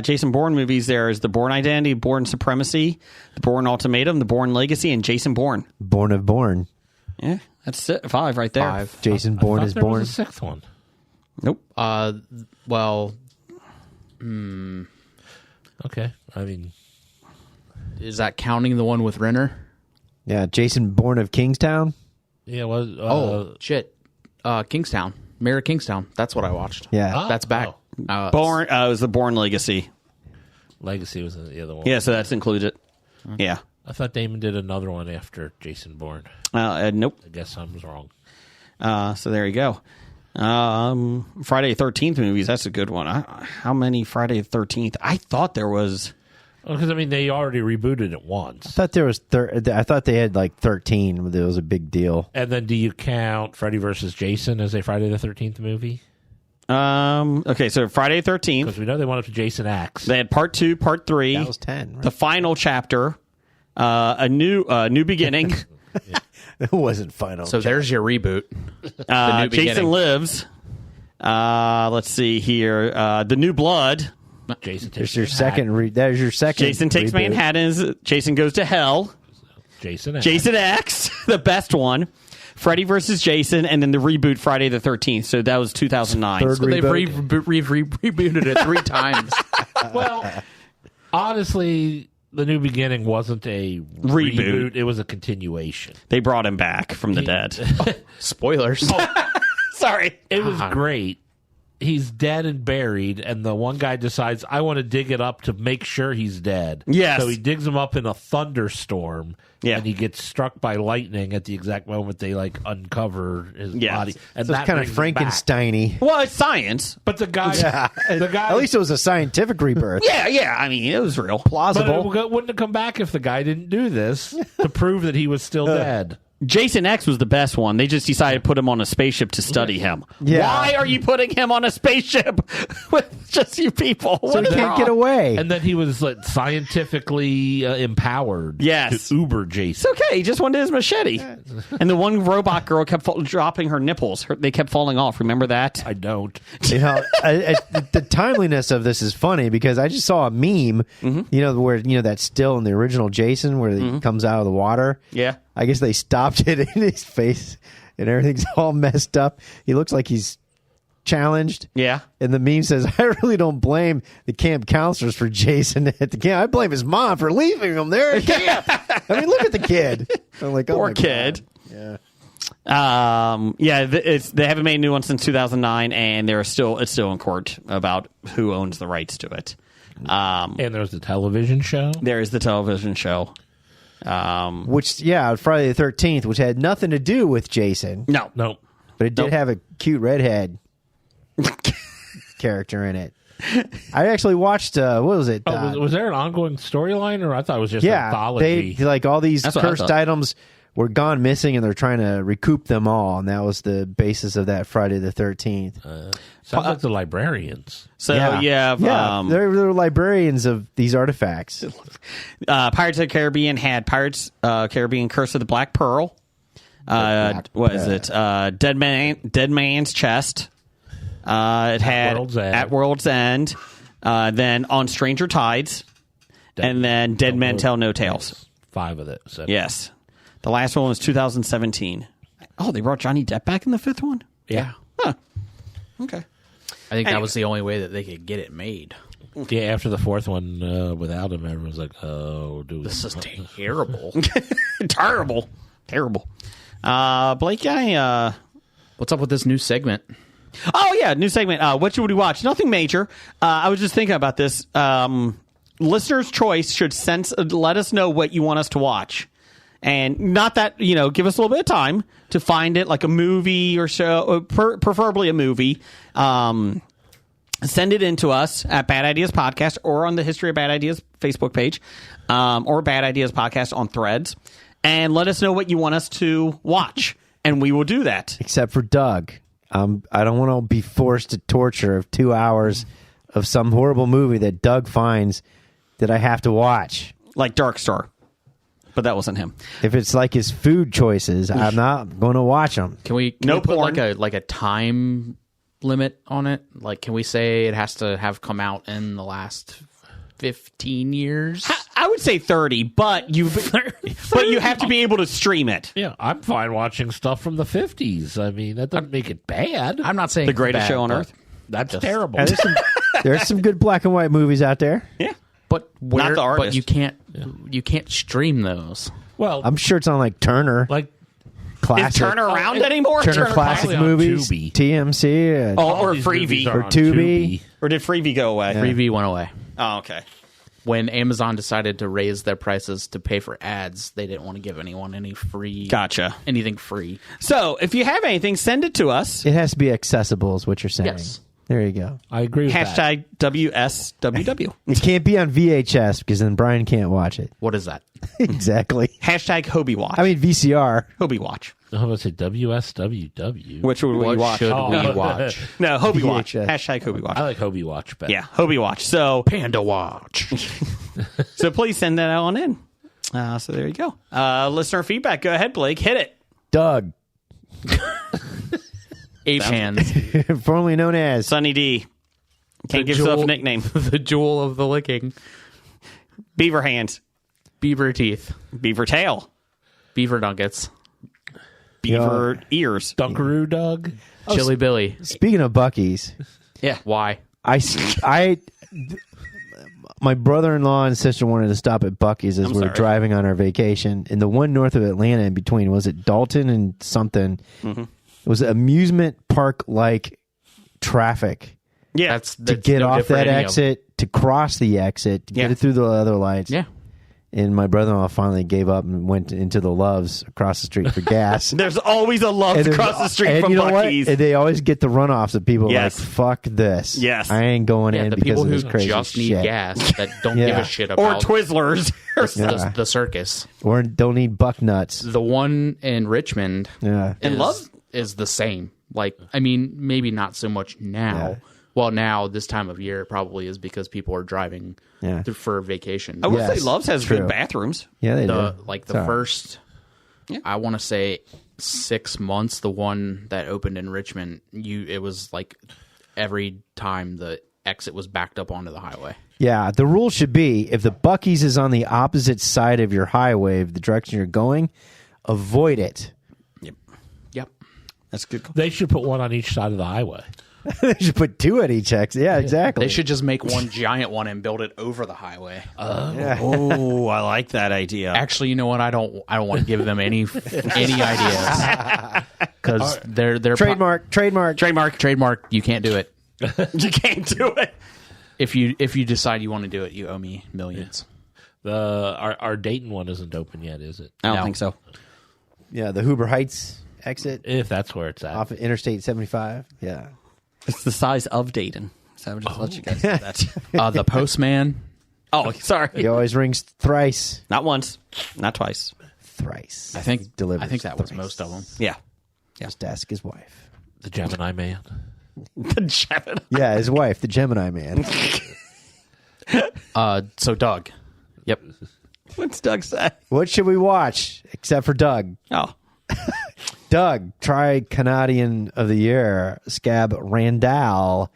Jason Bourne movies. There is The Bourne Identity, Bourne Supremacy, The Bourne Ultimatum, The Bourne Legacy, and Jason Bourne. Born of Bourne. Yeah, that's it. 5 right there. 5. Jason Bourne is born. There was a 6th one. Nope. Well. Okay. I mean, is that counting the one with Renner? Yeah, Jason Bourne of Kingstown. Yeah, well, Oh shit, Kingstown, Mayor of Kingstown. That's what I watched. Yeah. That's back. Bourne it was the Bourne Legacy. Legacy was the other one. Yeah, so that's included. Yeah. I thought Damon did another one after Jason Bourne. Nope. I guess I was wrong. So there you go. Friday the 13th movies. That's a good one. How many Friday the 13th? I thought there was. Because they already rebooted it once. I thought there was. I thought they had like 13. But it was a big deal. And then, do you count Freddy vs. Jason as a Friday the 13th movie? Okay, so Friday the 13th. Because we know they went up to Jason X. They had part 2, part 3. That was 10. Right? The final chapter. A new beginning. It wasn't final. So there's your reboot. The New Jason Beginning. Lives. Let's see here. The New Blood. Jason There's takes your second. There's your second. Jason Takes reboot. Manhattan. Jason Goes to Hell. Jason X. Jason X, the best one. Freddy versus Jason, and then the reboot Friday the 13th. So that was 2009. Third So they've reboot. rebooted it 3 times. Well, honestly, The New Beginning wasn't a Reboot. It was a continuation. They brought him back from the dead. Spoilers. Sorry. It was great. He's dead and buried, and the one guy decides, I want to dig it up to make sure he's dead. Yes. So he digs him up in a thunderstorm, Yeah. and he gets struck by lightning at the exact moment they uncover his Yes. body. And So it's that kind of brings him back. Frankenstein-y. Well, it's science. But the guy, the guy, At least it was a scientific rebirth. Yeah. I mean, it was real. but Plausible. it wouldn't have come back if the guy didn't do this to prove that he was still dead. Jason X was the best one. They just decided to put him on a spaceship to study him. Yeah. Why are you putting him on a spaceship with just you people? So What he is can't wrong? get away. And then he was Empowered. scientifically empowered Yes. to Uber Jason. It's okay. He just wanted his machete. And the one robot girl kept dropping her nipples. They kept falling off. Remember that? I don't. The timeliness of this is funny because I just saw a meme, where that still in the original Jason where he comes out of the water. Yeah. I guess they stopped it in his face and everything's all messed up. He looks like he's challenged. Yeah. And the meme says, I really don't blame the camp counselors for Jason at the camp. I blame his mom for leaving him there at camp. I mean, look at the kid. I'm like, oh Poor my kid. God. Yeah. They haven't made a new one since 2009, and it's still in court about who owns the rights to it. And there's the television show. There is the television show. Friday the 13th, which had nothing to do with Jason, No. No. but it did Nope. have a cute redhead character in it. I actually watched, what was it? Was there an ongoing storyline, or I thought it was just yeah, anthology? all these That's what I cursed thought. items were gone missing, and they're trying to recoup them all, and that was the basis of that Friday the 13th. Sounds like the librarians. So you have they're librarians of these artifacts. Pirates of the Caribbean had Pirates Caribbean Curse of the Black Pearl. What is it? Dead Man's Chest. It had World's End. At World's End. Then On Stranger Tides. And then Dead Men Tell No Tales. 5 of it. So. Yes. The last one was 2017. Oh, they brought Johnny Depp back in the 5th one? Yeah. Okay. I think that was the only way that they could get it made. Yeah, after the 4th one without him, everyone's like, oh, dude. This is terrible. Terrible. Blake, What's up with this new segment? Oh, yeah, new segment. What should we watch? Nothing major. I was just thinking about this. Listener's choice should let us know what you want us to watch. And not that, give us a little bit of time to find it, like a movie or show, preferably a movie. Send it in to us at Bad Ideas Podcast or on the History of Bad Ideas Facebook page, or Bad Ideas Podcast on Threads. And let us know what you want us to watch. And we will do that. Except for Doug. I don't want to be forced to torture of 2 hours of some horrible movie that Doug finds that I have to watch. Like Dark Star. But that wasn't him. If it's like his food choices, I'm not going to watch them. Can we No put porn. like a time limit on it? Like, can we say it has to have come out in the last 15 years? I would say 30, but you have to be able to stream it. Yeah, I'm fine watching stuff from the 50s. I mean, that doesn't make it bad. I'm not saying The greatest bad, show on but- earth. That's terrible. And there's some good black and white movies out there. Yeah. But Not the but artist. you can't stream those. Well, I'm sure it's on like Turner. like Classic. Is Turner around anymore? Turner Classic probably on Movies, Tubi. TMC. Oh, or these movies Freevee. are Or on Tubi. Or did Freevee go away? Freevee went away. Oh, okay. When Amazon decided to raise their prices to pay for ads, they didn't want to give anyone anything free. So, if you have anything, send it to us. It has to be accessible, is what you're saying. Yes. There you go. I agree with that. Hashtag WSWW. It can't be on VHS because then Brian can't watch it. What is that? Exactly. Hashtag Hobie Watch. I mean VCR. Hobie Watch. I was going to say WSWW. Which would we What watch? should Oh. we watch? No, Hobie Watch. VHS. Hashtag Hobie Watch. I like Hobie Watch better. Yeah, Hobie Watch. So, Panda Watch. so please send that on in. So there you go. Listener feedback. Go ahead, Blake. Hit it. Doug, Ape hands. formerly known as Sunny D. Can't give yourself a nickname. The jewel of the licking. Beaver hands. Beaver teeth. Beaver tail. Beaver nuggets. Beaver ears. Dunkaroo Doug. Chili Billy. Speaking of Buc-ee's, Yeah. Why? my brother-in-law and sister wanted to stop at Buc-ee's as we were sorry. driving on our vacation. And the one north of Atlanta in between, was it Dalton and something? Mm-hmm. It was amusement park-like traffic Yeah. That's to get no off different that any of- exit, to cross the exit, to Yeah. get it through the other lights. Yeah. And my brother-in-law finally gave up and went into the Loves across the street for gas. There's always a Love's And there's- across the street and from you know Buc-ee's. What? And they always get the runoffs of people Yes. like, fuck this. Yes. I ain't going Yeah, in the because people of who this crazy just need shit. gas that don't give Yeah. a shit Or about Twizzlers. the circus. Or don't need buck nuts. The one in Richmond Yeah. And Love? is the same. Like, I mean, maybe not so much now. Yeah. Well, now this time of year probably is because people are driving Yeah. for vacation. I would Yes, say Love's has true. good bathrooms. Yeah, they The do. like the Sorry. first, I want to say 6 months. The one that opened in Richmond, it was like every time the exit was backed up onto the highway. Yeah, the rule should be if the Buc-ee's is on the opposite side of your highway, the direction you're going, avoid it. Yep. That's good. They should put one on each side of the highway. They should put two at each exit. Yeah, exactly. They should just make one giant one and build it over the highway. Oh, I like that idea. Actually, you know what? I don't want to give them any ideas because they're Trademark. trademark. You can't do it. You can't do it. If you decide you want to do it, you owe me millions. Our Dayton one isn't open yet, is it? I don't No. think so. Yeah, the Huber Heights exit If that's where it's at. off of Interstate 75. Yeah. It's the size of Dayton. So I would just let you guys know that. The postman. Oh, sorry. He always rings thrice. Not once, not twice. Thrice. I think delivers that was thrice. most of them. Yeah. Just ask his wife. The Gemini Man. The Gemini. Yeah, his wife, the Gemini man. So Doug. Yep. What's Doug say? What should we watch except for Doug? Oh, Doug, try Canadian of the Year, Scab Randall.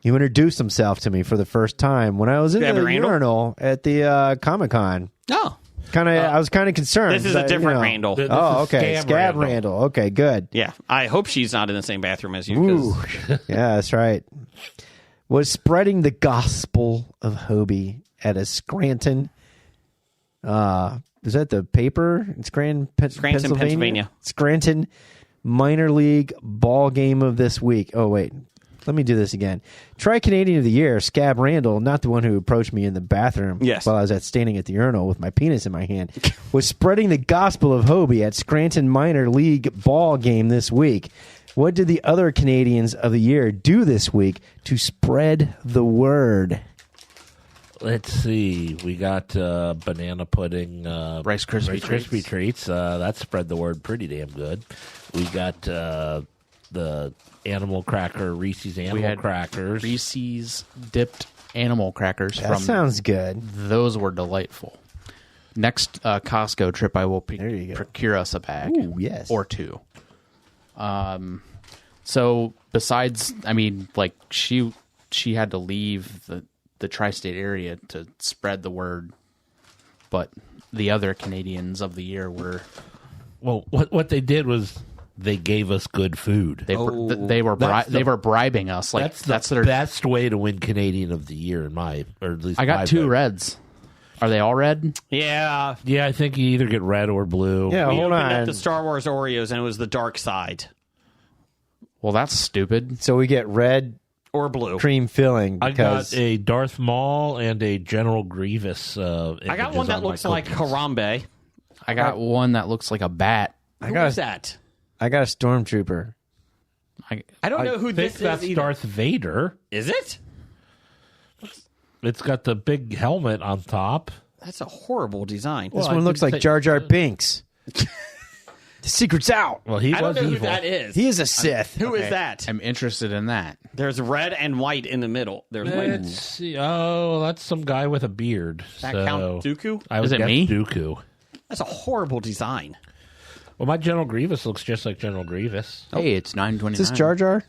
He introduced himself to me for the first time when I was in Scab the Randall? urinal at the Comic-Con. no. I was kind of concerned. This is a different Randall. This Oh, is okay. Scab Scab Randall. Randall. Okay, good. Yeah, I hope she's not in the same bathroom as you. Ooh. 'Cause Yeah, that's right. Was spreading the gospel of Hobie at a Scranton. Is that the paper? Scranton, Pennsylvania. Scranton minor league ball game of this week. Oh, wait. Let me do this again. Try Canadian of the Year, Scab Randall, not the one who approached me in the bathroom Yes. while I was standing at the urinal with my penis in my hand, was spreading the gospel of Hobie at Scranton minor league ball game this week. What did the other Canadians of the Year do this week to spread the word? Let's see. We got banana pudding, Rice Krispie treats. That spread the word pretty damn good. We got the animal cracker, Reese's animal We had crackers. Reese's dipped animal crackers That sounds good. Those were delightful. Next Costco trip, I will There you go. procure us a bag. Ooh, yes. Or two. So besides, I mean, like she had to leave the tri-state area to spread the word, but the other Canadians of the year were Well, what they did was they gave us good food. they were bribing us. Like That's the their. best way to win Canadian of the Year in my, or at least I my got two vote. reds. Are they all red? Yeah. Yeah, I think you either get red or blue. Yeah, We hold opened on. up the Star Wars Oreos, and it was the dark side. Well, that's stupid. So we get red Or blue. cream filling I because got a Darth Maul and a General Grievous. I got one that looks like Harambe. I got one that looks like a bat. Who is that? I got a stormtrooper. I don't know who I think this that's is either. Darth Vader. Is it? It's got the big helmet on top. That's a horrible design. This Well, one I looks think like Jar Jar Binks. The secret's out. Well, he I don't was know evil. who that is. He is a Sith. Who is that? I'm interested in that. There's red and white in the middle. There's Let's white. see. Oh, that's some guy with a beard. That so Count Dooku? I would Is it guess me? Dooku. That's a horrible design. Well, my General Grievous looks just like General Grievous. Hey, it's 9:29. Is this Jar Jar?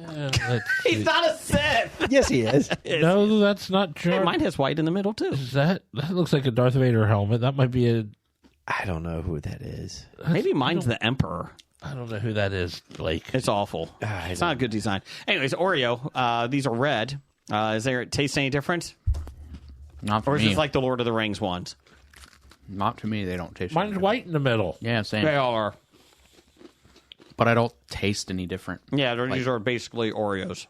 Let's He's see. not a Sith. Yes, he is. No, that's not Hey, Jar. mine has white in the middle too. Is that looks like a Darth Vader helmet? That might be a. I don't know who that is. Maybe mine's the Emperor. I don't know who that is, Blake. It's awful. It's not a good design. Anyways, Oreo. These are red. Is there taste any different, Not for or is me. this like the Lord of the Rings ones? Not to me. They don't taste. Mine's white in the middle. Yeah, same. They are. But I don't taste any different. Yeah, these are basically Oreos.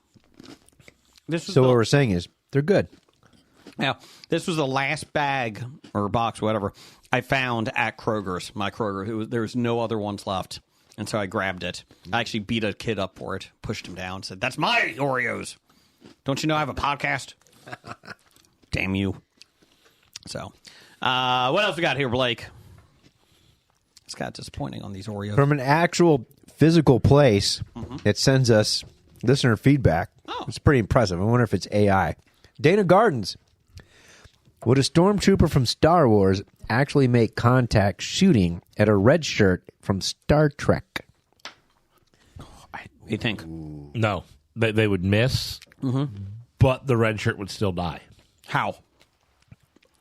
This was So the, what we're saying is they're good. yeah, this was the last bag or box, whatever, I found at Kroger's. My Kroger. There was no other ones left, and so I grabbed it. I actually beat a kid up for it, pushed him down, said, "That's my Oreos. Don't you know I have a podcast? Damn you." So, what else we got here, Blake? It's kind of disappointing on these Oreos. From an actual physical place that sends us listener feedback. Oh. It's pretty impressive. I wonder if it's AI. Dana Gardens. Would a stormtrooper from Star Wars actually make contact shooting at a red shirt from Star Trek? What do you think? No, they would miss, but the red shirt would still die. How?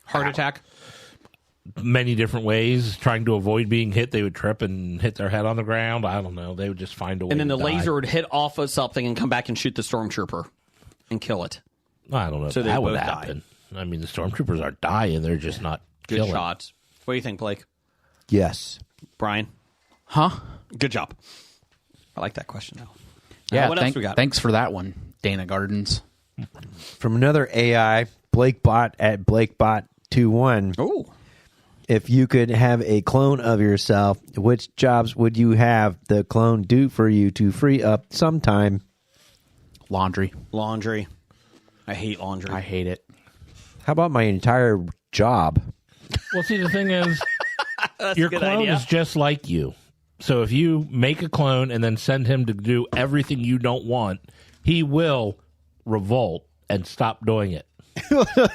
Heart attack? Many different ways. Trying to avoid being hit, they would trip and hit their head on the ground. I don't know. They would just find a way. And then to the die. laser would hit off of something and come back and shoot the stormtrooper and kill it. I don't know. So if they that would both happen. I mean, the stormtroopers are dying. They're just not Good killing. shots. What do you think, Blake? Yes. Brian? Huh? Good job. I like that question, though. Yeah. what else we got? Thanks for that one, Dana Gardens. From another AI, BlakeBot at BlakeBot21. Oh. If you could have a clone of yourself, which jobs would you have the clone do for you to free up some time? Laundry. Laundry. I hate laundry. I hate it. How about my entire job? Well, see, the thing is, your a good clone idea. is just like you. So if you make a clone and then send him to do everything you don't want, he will revolt and stop doing it.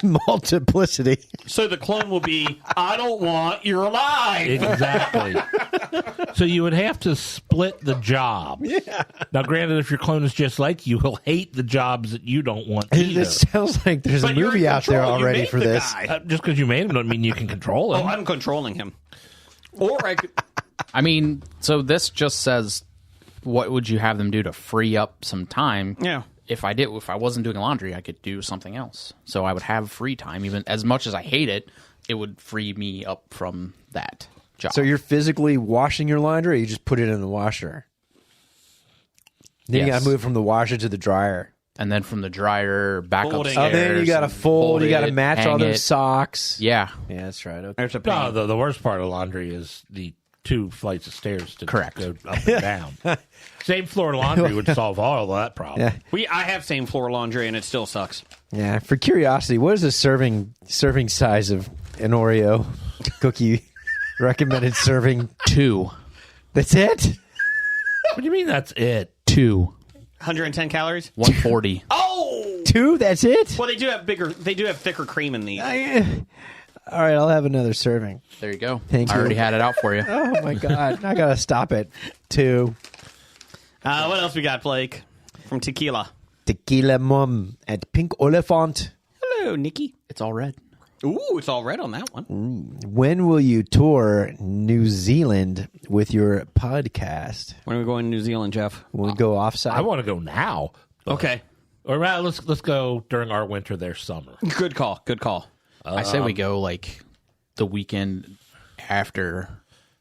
Multiplicity. So the clone will be, I don't want your life. Exactly. So you would have to split the job. Yeah. Now, granted, if your clone is just like you, he'll hate the jobs that you don't want either. It sounds like there's But a you're movie in out there control. You already made for the this. guy. Just because you made him doesn't mean you can control him. Oh, I'm controlling him. Or I could... I mean, so this just says, what would you have them do to free up some time? Yeah. If I wasn't doing laundry, I could do something else. So I would have free time. Even as much as I hate it, it would free me up from that job. So you're physically washing your laundry, or you just put it in the washer? Then you Yes. got to move from the washer to the dryer. and then from the dryer back Folding. upstairs. Oh, then you got to fold. You got to it, match all hang those it. socks. Yeah, Yeah, that's right. Okay. There's a No, pain. the worst part of laundry is the 2 flights of stairs to Correct. go up and down. Same floor laundry would solve all of that problem. Yeah. I have same floor laundry and it still sucks. Yeah. For curiosity, what is the serving size of an Oreo cookie? Recommended serving? 2. That's it? What do you mean that's it? 2. 110 calories. 140. Oh, 2? That's it? well, they do have thicker cream in these. All right, I'll have another serving. There you go. Thank I you. already had it out for you. Oh my God! I gotta stop it. 2 What else we got, Blake? From Tequila. Tequila Mum at Pink Oliphant. Hello, Nikki. It's all red. Ooh, it's all red on that one. When will you tour New Zealand with your podcast? When are we going to New Zealand, Jeff? Will we go offsite? I want to go now. Okay. Or let's go during our winter, their summer. Good call. Good call. I say we go like the weekend after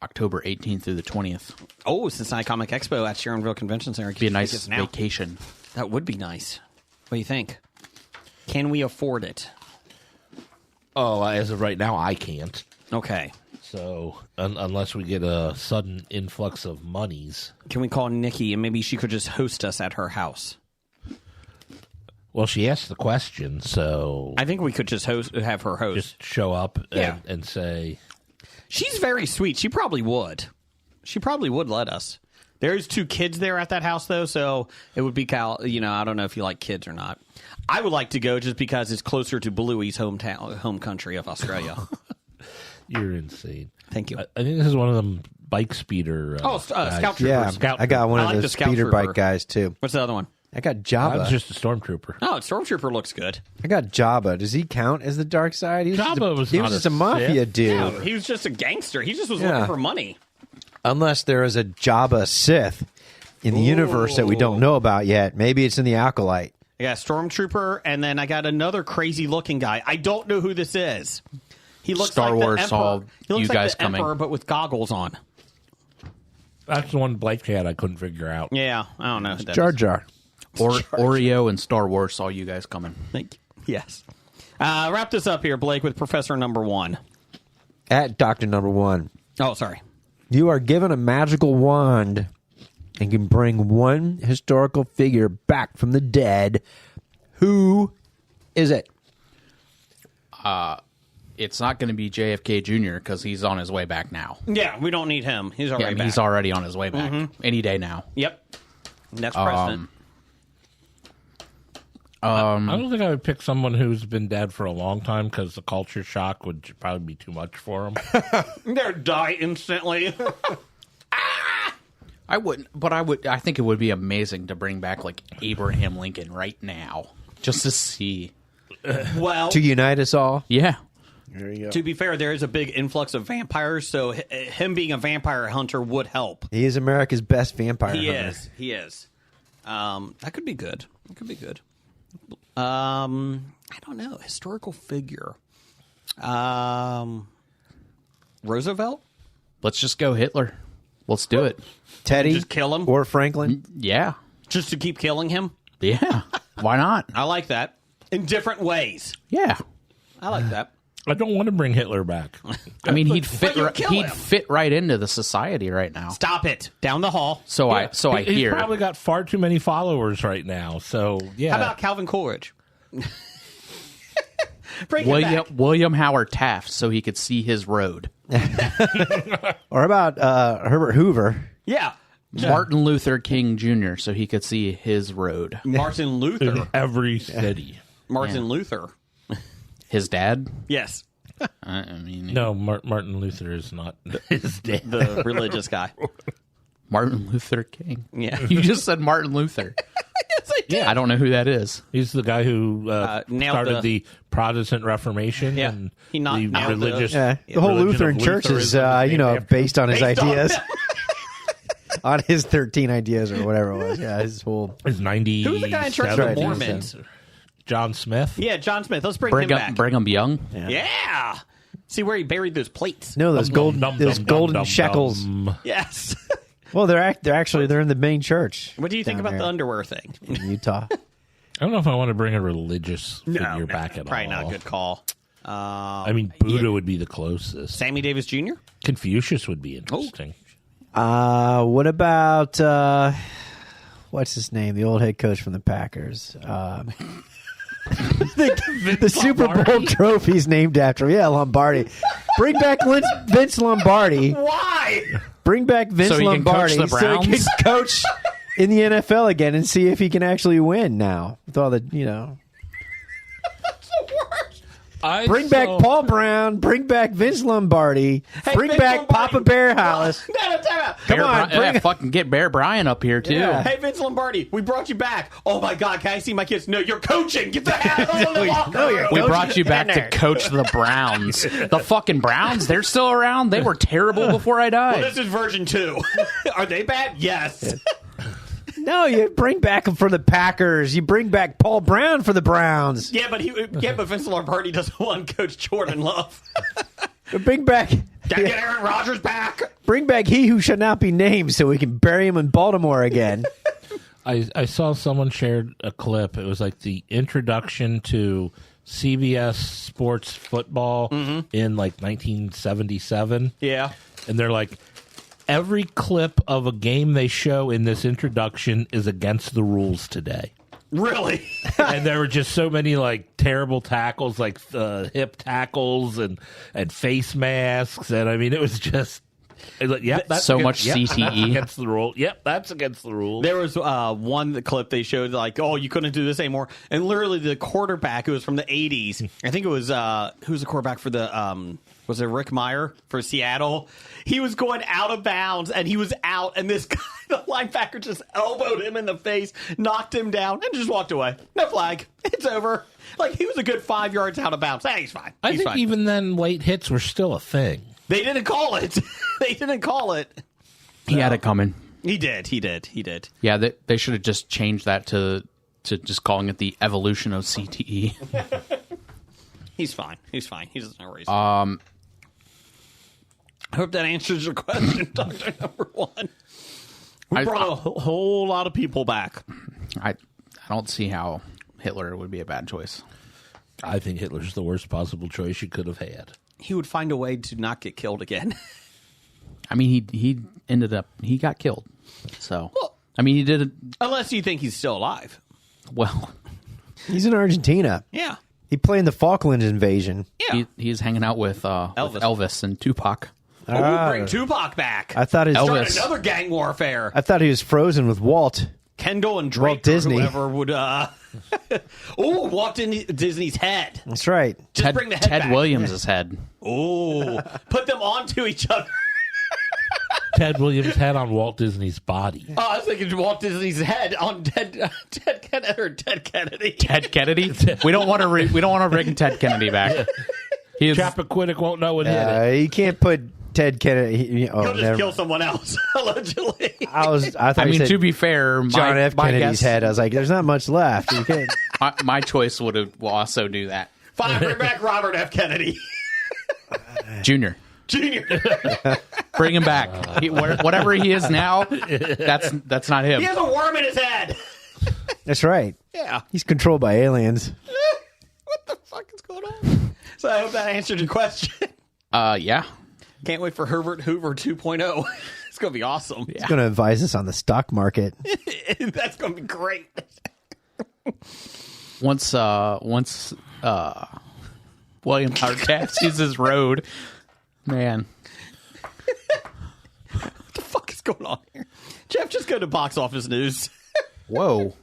October 18th through the 20th. Oh, Cincinnati Comic Expo at Sharonville Convention Center. Be a nice vacation. That would be nice. What do you think? Can we afford it? Oh, as of right now, I can't. Okay. So unless we get a sudden influx of monies. Can we call Nikki and maybe she could just host us at her house? Well, she asked the question, so I think we could just have her host. just show up Yeah. and say, She's very sweet. She probably would. She probably would let us. There's 2 kids there at that house, though, so it would be I don't know if you like kids or not. I would like to go just because it's closer to Bluey's home country of Australia. you're insane. Thank you. I think this is one of them bike speeder. Scout Yeah, troopers. I got one I of like the those Scout speeder Trooper. bike guys too. What's the other one? I got I Jabba. was just a stormtrooper. Oh, Stormtrooper looks good. I got Jabba. Does he count as the dark side? He Jabba was he not was a just a mafia Sith. dude. No, he was just a gangster. He just was Yeah. looking for money. Unless there is a Jabba Sith in the universe that we don't know about yet. Maybe it's in the Acolyte. I got Stormtrooper, and then I got another crazy-looking guy. I don't know who this is. He looks Star like Wars the saw Emperor. He looks you like guys the coming. Emperor, but with goggles on. That's the one Blake had I couldn't figure out. Yeah, I don't know who that Jar is. Jar. Oreo and Star Wars saw you guys coming. Thank you. Yes. Wrap this up here, Blake, with Professor Number 1. At Doctor Number 1. Oh, sorry. You are given a magical wand and can bring one historical figure back from the dead. Who is it? It's not going to be JFK Jr. because he's on his way back now. Yeah, we don't need him. He's already back. He's already on his way back. Any day now. Yep. That's president. I don't think I would pick someone who's been dead for a long time because the culture shock would probably be too much for him. They'll die instantly. I wouldn't, but I think it would be amazing to bring back like Abraham Lincoln right now, just to see. Well, To unite us all? Yeah, to be fair, there is a big influx of vampires, so him being a vampire hunter would help. He is America's best vampire He hunter. is. He is. That could be good. It could be good. I don't know. Historical figure. Roosevelt? let's just go Hitler. Let's do it. Teddy? Just kill him? Or Franklin? Yeah, Just to keep killing him? yeah. Why not? I like that. In different ways. Yeah. I like that. I don't want to bring Hitler back. I mean, he'd fit. you'll kill He'd him. fit right into the society right now. Stop it. Down the hall. So I He's hear. probably got far too many followers right now. So yeah, How about Calvin Coolidge? Bring him back. William Howard Taft, so he could see his road. Or about Herbert Hoover? Yeah. Martin Luther King Jr., so he could see his road. Martin Luther. in every city? Martin Luther. His dad. Yes. I mean, No, Martin Luther is not his dad. The religious guy. Martin Luther King. Yeah. You just said Martin Luther. Yes, I did. I don't know who that is. He's the guy who nailed started the- the Protestant Reformation. Yeah. and He nailed the the- religious. Yeah. The whole religion Lutheran of Church is, Lutheranism named after based on his Based on ideas. that. On his 13 ideas or whatever it was. Yeah, his whole... His 90. Who's the guy in Church of Right. the Mormons? John Smith. Yeah, John Smith. Let's bring him back. Brigham Young. Yeah. See where he buried those plates. No, those golden shekels. Yes. Well, they're in the main church. What do you think down about the there underwear thing? in Utah? I don't know if I want to bring a religious figure back at probably all. not a good call. I mean, Buddha would be the closest. Sammy Davis Jr.? Confucius would be interesting. What about what's his name? The old head coach from the Packers. The Super Bowl trophy's named after him. Yeah, Lombardi. Bring back Vince Lombardi. Why? Bring back Vince So he can Lombardi coach the so he Browns? can coach in the NFL again and see if he can actually win now with all the Bring back Paul Brown. Bring back Vince Lombardi. Bring Vince back Lombardi. Papa Bear Hollis. Come on, bring fucking get Bear Bryant up here too. Yeah. Hey, Vince Lombardi, we brought you back. Oh, my God, can I see my kids? No, you're coaching. Get the hell out of the locker No, you're room. We Coach brought you back to Banner. coach the Browns. The fucking Browns, they're still around. They were terrible before I Well, died. this is version 2. Are they bad? Yes. No, you bring back him for the Packers. You bring back Paul Brown for the Browns. Yeah, but Vince Lombardi doesn't want Coach Jordan Love. Bring back Gotta get Aaron Rodgers back. Bring back he who shall not be named so we can bury him in Baltimore again. I saw someone shared a clip. It was like the introduction to CBS Sports Football in like 1977. Yeah. And they're like, every clip of a game they show in this introduction is against the rules today. Really? And there were just so many like terrible tackles, like hip tackles and face masks. And I mean, it was just... Yep, that's so much That's CTE against the rule. Yep, that's against the rules. There was one clip they showed like, oh, you couldn't do this anymore. And literally the quarterback, it was from the 80s. I think it was, who's the quarterback for the, was it Rick Meyer for Seattle? He was going out of bounds and he was out. And this guy, the linebacker, just elbowed him in the face, knocked him down, and just walked away. No flag. It's over. Like, he was a good 5 yards out of bounds. He's fine. I think even then, late hits were still a thing. They didn't call it. They didn't call it. He had it coming. He did. Yeah, they should have just changed that to just calling it the evolution of CTE. He's fine. He doesn't know where he's I hope that answers your question, Dr. Number One. We brought a whole lot of people back. I don't see how Hitler would be a bad choice. I think Hitler's the worst possible choice you could have had. He would find a way to not get killed again. I mean, he got killed. So, Well, I mean, he did it. Unless you think he's still alive. Well, He's in Argentina. Yeah. He played in the Falklands invasion. Yeah. he's hanging out with Elvis and Tupac. We'll bring Tupac back. I thought Elvis. Start another gang warfare. I thought he was frozen with Walt. Kendall and Drake Walt Disney. or whoever would... Walt Disney's head. That's right. Just bring the head Ted back. Williams' head. Oh, put them onto each other. Ted Williams' head on Walt Disney's body. Oh, I was thinking Walt Disney's head on Ted Kennedy. Ted Kennedy. We don't want to bring Ted Kennedy back. He is, Chappaquiddick won't know what hit it. You can't put Ted Kennedy. He'll just kill someone else, allegedly. I mean, said to be fair, John F. my Kennedy's guess, head. I was like, there's not much left. You can't. my choice will also do that. Fine, bring back Robert F. Kennedy. Junior. Bring him back. Whatever he is now, that's not him. He has a worm in his head. That's right. Yeah. He's controlled by aliens. What the fuck is going on? So I hope that answered your question. Yeah. Can't wait for Herbert Hoover 2.0. It's going to be awesome. He's going to advise us on the stock market. That's going to be great. Once William Howard Taft uses road, man. What the fuck is going on here? Jeff, just go to box office news. Whoa.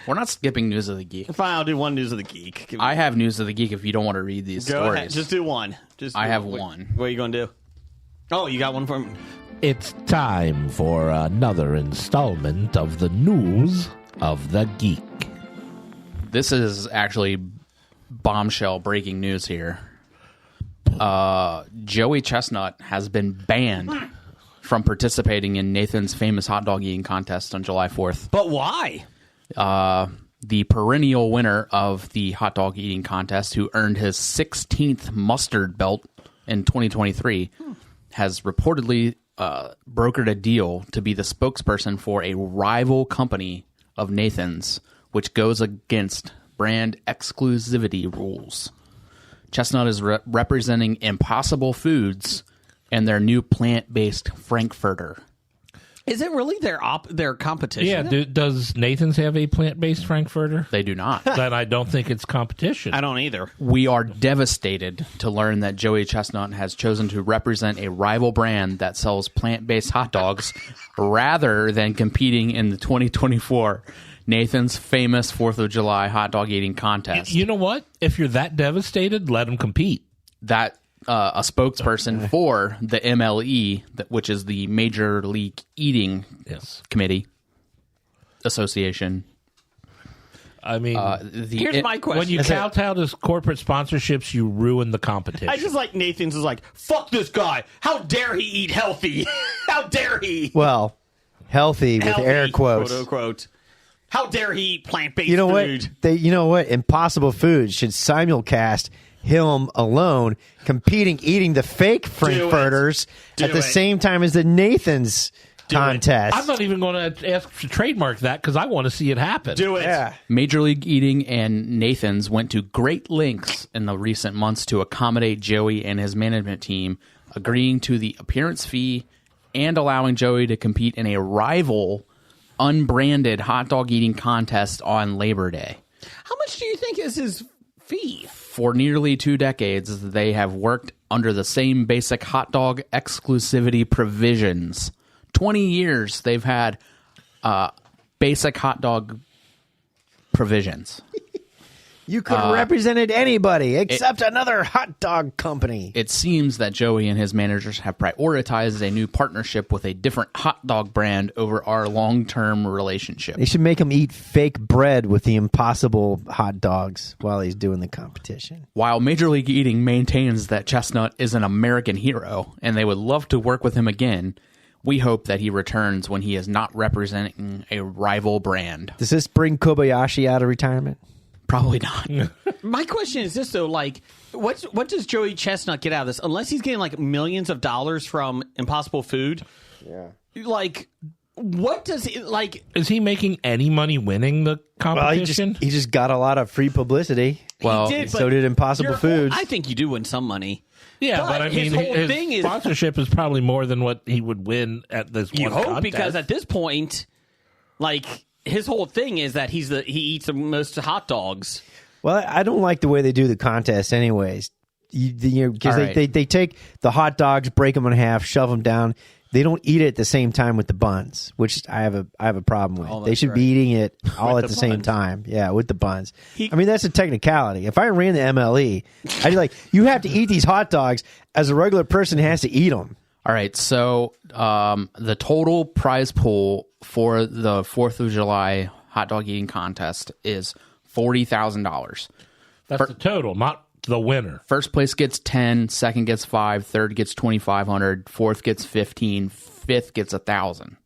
We're not skipping News of the Geek. Fine, I'll do one News of the Geek. I have News of the Geek if you don't want to read these Go stories. ahead. Just do one. I have one. What are you going to do? Oh, you got one from... It's time for another installment of the News of the Geek. This is actually bombshell breaking news here. Joey Chestnut has been banned from participating in Nathan's famous hot dog eating contest on July 4th. But why? The perennial winner of the hot dog eating contest, who earned his 16th mustard belt in 2023, has reportedly brokered a deal to be the spokesperson for a rival company of Nathan's, which goes against brand exclusivity rules. Chestnut is representing Impossible Foods and their new plant-based Frankfurter. Is it really their competition? Yeah, does Nathan's have a plant-based Frankfurter? They do not. Then I don't think it's competition. I don't either. We are devastated to learn that Joey Chestnut has chosen to represent a rival brand that sells plant-based hot dogs rather than competing in the 2024 Nathan's famous 4th of July hot dog eating contest. You know what? If you're that devastated, let him compete. That a spokesperson for the MLE, which is the Major League Eating Committee Association. I mean, here's my question. When you kowtow to corporate sponsorships, you ruin the competition. I just like Nathan's is like, fuck this guy. How dare he eat healthy? How dare he? Well, healthy with Healthy, air quotes. quote unquote. How dare he eat plant-based You know food? what? You know what? Impossible Foods should simulcast him alone competing, eating the fake frankfurters Do at the it. same time as the Nathan's contest. I'm not even going to ask to trademark that because I want to see it happen. Do it. Yeah. Major League Eating and Nathan's went to great lengths in the recent months to accommodate Joey and his management team, agreeing to the appearance fee and allowing Joey to compete in a rival unbranded hot dog eating contest on Labor Day. How much do you think is his fee? For nearly 2 decades, they have worked under the same basic hot dog exclusivity provisions. 20 years they've had basic hot dog provisions. You could have represented anybody except another hot dog company. It seems that Joey and his managers have prioritized a new partnership with a different hot dog brand over our long-term relationship. They should make him eat fake bread with the Impossible hot dogs while he's doing the competition. While Major League Eating maintains that Chestnut is an American hero and they would love to work with him again, we hope that he returns when he is not representing a rival brand. Does this bring Kobayashi out of retirement? Probably not. My question is this though: like, what does Joey Chestnut get out of this? Unless he's getting like millions of dollars from Impossible Food, like, what does he like? Is he making any money winning the Well, competition? he just got a lot of free publicity. Well, He did, so but did Impossible your Foods. I think you do win some money. yeah, but I his mean, whole his thing is sponsorship is probably more than what he would win at this you one hope contest. because at this point, like, his whole thing is that he eats the most hot dogs. Well, I don't like the way they do the contest anyways. Because All right. they take the hot dogs, break them in half, shove them down. They don't eat it at the same time with the buns, which I have a problem with. Oh, They that's should be right. eating it all at the the same buns. time. Yeah, with the buns. He- I mean, that's a technicality. If I ran the MLE, I'd be like, you have to eat these hot dogs as a regular person has to eat them. All right, so the total prize pool for the 4th of July hot dog eating contest is $40,000. That's the total, not the winner. First place gets 10, second gets 5, third gets 2,500, fourth gets 15, fifth gets 1,000.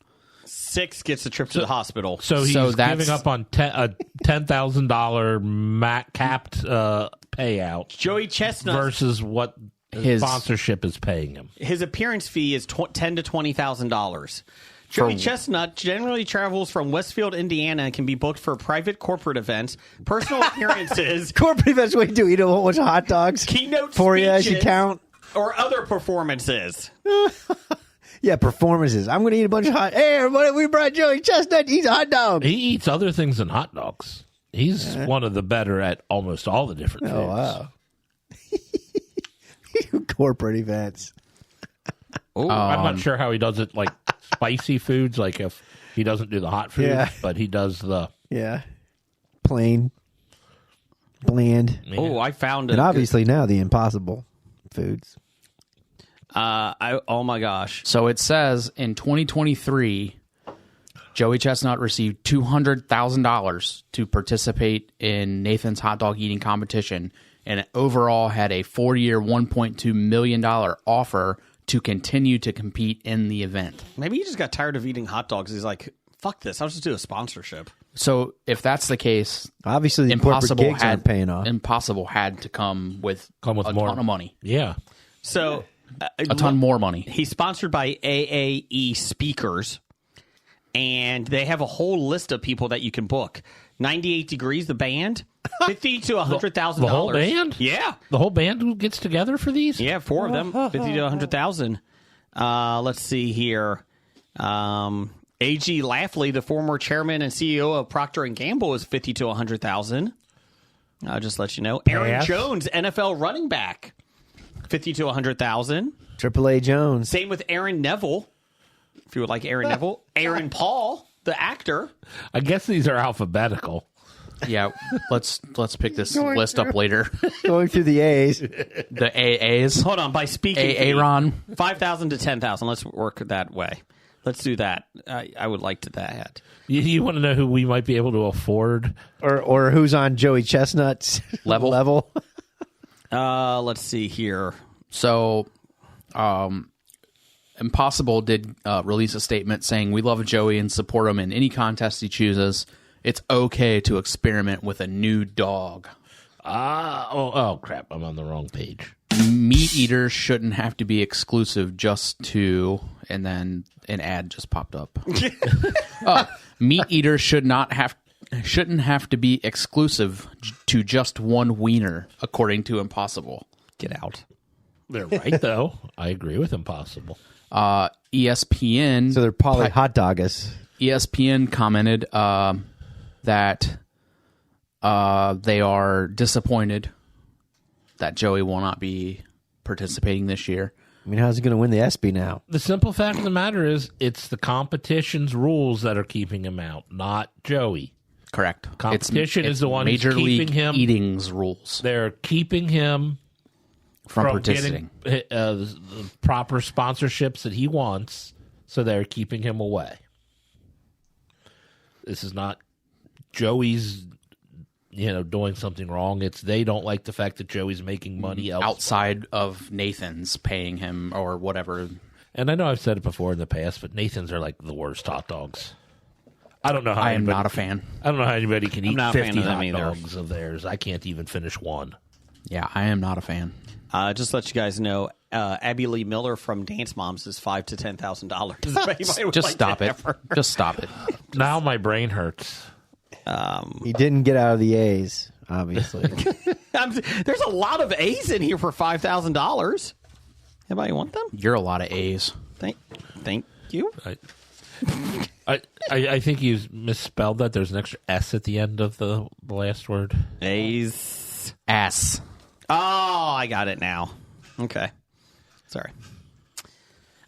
6 gets a trip to the hospital. So he's that's- giving up on a $10,000 capped payout Joey Chestnut, versus what His- sponsorship is paying him. his appearance fee is $10,000 to $20,000. Joey Chestnut generally travels from Westfield, Indiana, and can be booked for private corporate events, personal appearances, Corporate events, what you do? Eat a whole bunch of hot dogs keynote for you as you speeches, count. or other performances. Yeah, performances. I'm going to eat a bunch of hot. Hey, everybody, we brought Joey Chestnut to eat a hot dog. He eats other things than hot dogs. He's one of the better at almost all the different foods. Oh, wow. Corporate events. I'm not sure how he does it, like spicy foods, like if he doesn't do the hot foods, Yeah. but he does the. Yeah. Plain. Bland. Oh, I found it. And obviously now the impossible foods. Oh my gosh. So it says in 2023, Joey Chestnut received $200,000 to participate in Nathan's hot dog eating competition, and overall had a 4-year, $1.2 million offer to continue to compete in the event. Maybe he just got tired of eating hot dogs. He's like, fuck this. I'll just do a sponsorship. So if that's the case, Obviously the corporate Impossible gigs aren't paying off. Impossible had to come with a more ton of money, Yeah. So, a ton more money. he's sponsored by AAE Speakers, and they have a whole list of people that you can book. 98 Degrees, the band, $50,000 to $100,000. The whole band? Yeah. The whole band who gets together for these? Yeah, 4 of them, 50 to 100,000. Let's see here. A.G. Lafley, the former chairman and CEO of Procter & Gamble, is 50 to 100,000. I'll just let you know. Aaron Pass. Jones, NFL running back, 50 to 100,000. Triple A Jones. Same with Aaron Neville, if you would like Aaron Neville. Aaron Paul, the actor. I guess these are alphabetical. Yeah, let's pick this list up later. Going through the A's. The AAs. Hold on, by speaking Aaron. 5,000 to 10,000. Let's work that way. Let's do that. I would like to that. You want to know who we might be able to afford? Or who's on Joey Chestnut's Level. Let's see here. So, Impossible did release a statement saying, "We love Joey and support him in any contest he chooses. It's okay to experiment with a new dog." Oh, crap. I'm on the wrong page. Meat eaters shouldn't have to be exclusive just to, and then an ad just popped up. Meat eaters shouldn't have to be exclusive to just one wiener, according to Impossible. Get out. They're right, though. I agree with Impossible. ESPN. So they're poly hot doggers. ESPN commented that they are disappointed that Joey will not be participating this year. I mean, how's he going to win the ESPY now? The simple fact of the matter is it's the competition's rules that are keeping him out, not Joey. Correct. Competition It's is the one Major who's keeping League him. Eating's rules They're keeping him from participating. getting the proper sponsorships that he wants, so they're keeping him away. This is not Joey's, doing something wrong. It's they don't like the fact that Joey's making money outside of Nathan's paying him or whatever. And I know I've said it before in the past, but Nathan's are like the worst hot dogs. I don't know how I am not a fan. I don't know how anybody can eat not a fan 50 of them hot either. dogs of theirs. I can't even finish one. Yeah, I am not a fan. Just to let you guys know, Abby Lee Miller from Dance Moms is $5,000 to $10,000. Just stop it. Just stop it. Now my brain hurts. He didn't get out of the A's, obviously. There's a lot of A's in here for $5,000. Anybody want them? You're a lot of A's. Thank you. I think you misspelled that. There's an extra S at the end of the last word. A's. Ass. Oh, I got it now. Okay. Sorry.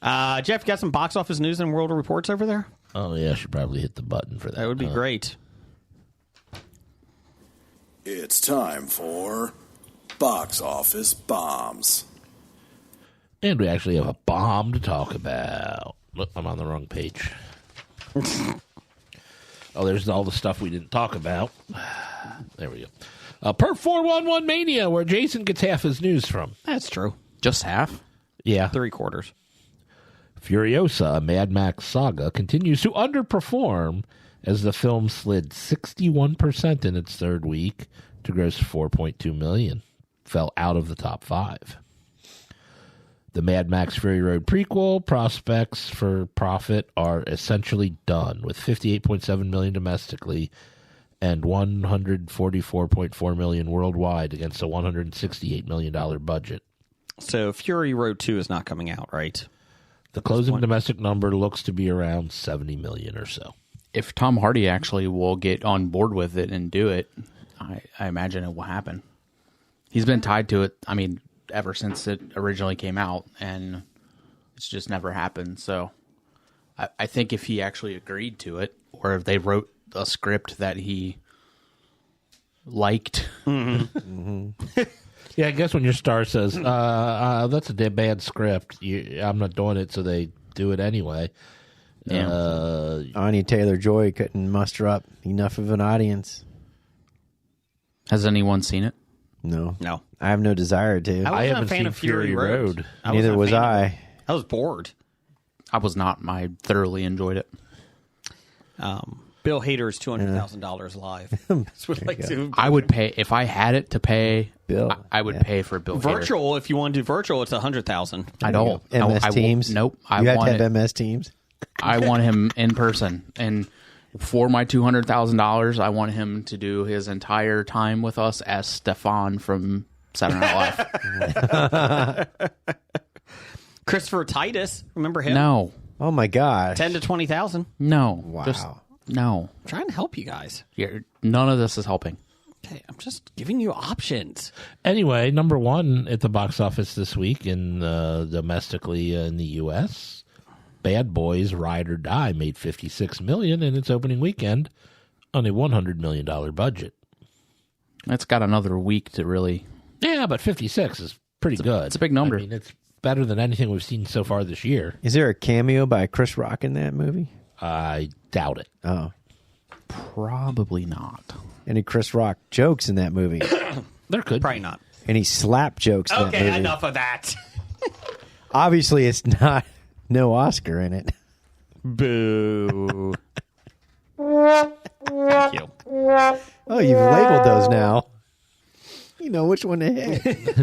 Jeff, you got some box office news and world reports over there? Oh, yeah, I should probably hit the button for that. That would be great. It's time for Box Office Bombs. And we actually have a bomb to talk about. Look, I'm on the wrong page. Oh, there's all the stuff we didn't talk about. There we go. Perf 411 Mania, where Jason gets half his news from. That's true. Just half? Yeah. 3/4. Furiosa, a Mad Max saga, continues to underperform as the film slid 61% in its third week to gross $4.2 million. Fell out of the top 5. The Mad Max Fury Road prequel prospects for profit are essentially done, with $58.7 million domestically and $144.4 million worldwide against a $168 million budget. So Fury Road 2 is not coming out, right? The closing domestic number looks to be around $70 million or so. If Tom Hardy actually will get on board with it and do it, I imagine it will happen. He's been tied to it, ever since it originally came out, and it's just never happened. So I think if he actually agreed to it, or if they wrote a script that he liked. Mm-hmm. Yeah, I guess when your star says, that's a bad script, I'm not doing it, so they do it anyway. Yeah. Anya Taylor-Joy couldn't muster up enough of an audience. Has anyone seen it? No. No. I have no desire to. I haven't wasn't a fan seen of Fury Fury Road. Road. Neither was I. I. I was bored. I was not. I thoroughly enjoyed it. Bill Hader's $200,000 live. That's what I like to. I would pay if I had it to pay. Bill, I would pay for Bill Hader. Virtual, if you want to do virtual, it's $100,000. I don't. MS I Teams. Nope. I You have want to have it. MS Teams. I want him in person, and for my $200,000, I want him to do his entire time with us as Stefan from Saturday Night Live. Christopher Titus, remember him? No, Oh my gosh. 10 to 20,000. no, Wow. just no. I'm trying to help you guys. None of this is helping. Okay, I'm just giving you options. Anyway, number one at the box office this week in domestically in the U.S., Bad Boys Ride or Die made $56 million in its opening weekend on a $100 million budget. It's got another week to really. Yeah, but 56 is pretty good. it's a big number. I mean, it's better than anything we've seen so far this year. Is there a cameo by Chris Rock in that movie? I doubt it. Oh. Probably not. Any Chris Rock jokes in that movie? There could Probably be. not. Any slap jokes in that Okay, movie? enough of that. Obviously, it's not No Oscar in it. Boo. Thank you. Oh, you've labeled those now. You know which one to hit.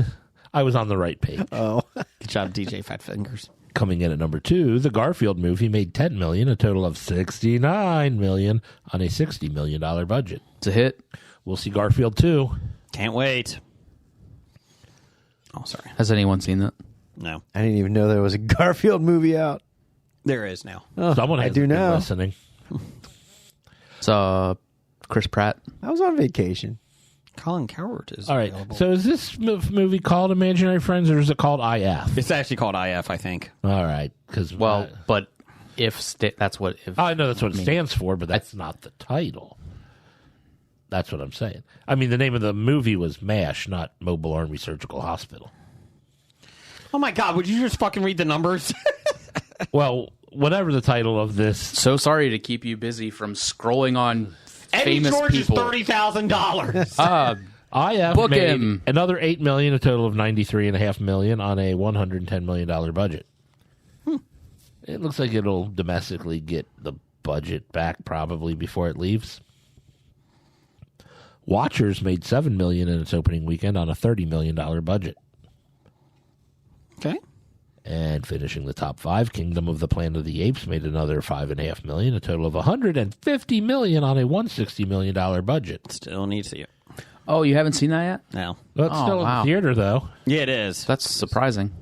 I was on the right page. Oh. Good job, DJ Fat Fingers. Coming in at number 2, the Garfield movie made $10 million, a total of $69 million on a $60 million budget. It's a hit. We'll see Garfield 2. Can't wait. Oh, sorry. Has anyone seen that? No. I didn't even know there was a Garfield movie out. There is now. Oh, Someone I has do been now. listening. It's Chris Pratt. I was on vacation. Colin Coward is All right. available. So is this movie called Imaginary Friends or is it called IF? It's actually called IF, I think. All right. Because Well, but that's what if. I know that's what it stands for, but that's not the title. That's what I'm saying. I mean, the name of the movie was MASH, not Mobile Army Surgical Hospital. Oh my God, would you just fucking read the numbers? Well, whatever the title of this, So sorry to keep you busy from scrolling on Eddie famous George people. is $30,000. IF Book made him. another $8 million, a total of $93.5 million on a $110 million budget. It looks like it'll domestically get the budget back probably before it leaves. Watchers made $7 million in its opening weekend on a $30 million budget. Okay. And finishing the top 5, Kingdom of the Planet of the Apes made another $5.5 million, a total of $150 million on a $160 million budget. Still need to see it. Oh, you haven't seen that yet? No. Well, it's Oh, still in wow. the theater, though. Yeah, it is. That's surprising.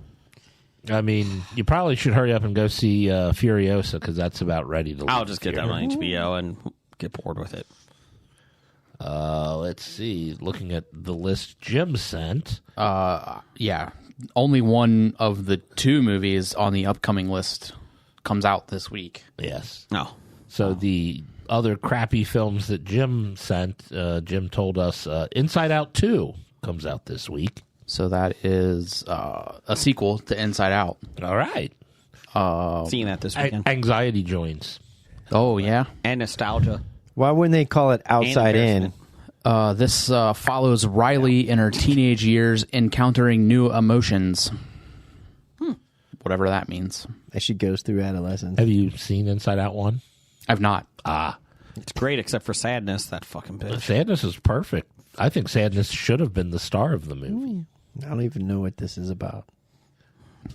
I mean, you probably should hurry up and go see Furiosa because that's about ready to. I'll leave just the get that theater. on HBO and get bored with it. Let's see. Looking at the list Jim sent. Yeah. Only one of the 2 movies on the upcoming list comes out this week. Yes. No. So the other crappy films that Jim sent, Jim told us Inside Out 2 comes out this week. So that is a sequel to Inside Out. All right. Seeing that this weekend. Anxiety joins. Oh, yeah. And nostalgia. Why wouldn't they call it Outside In? embarrassment. This follows Riley in her teenage years encountering new emotions. Whatever that means. As she goes through adolescence. Have you seen Inside Out 1? I've not. It's great except for sadness, that fucking bitch. Sadness is perfect. I think Sadness should have been the star of the movie. I don't even know what this is about.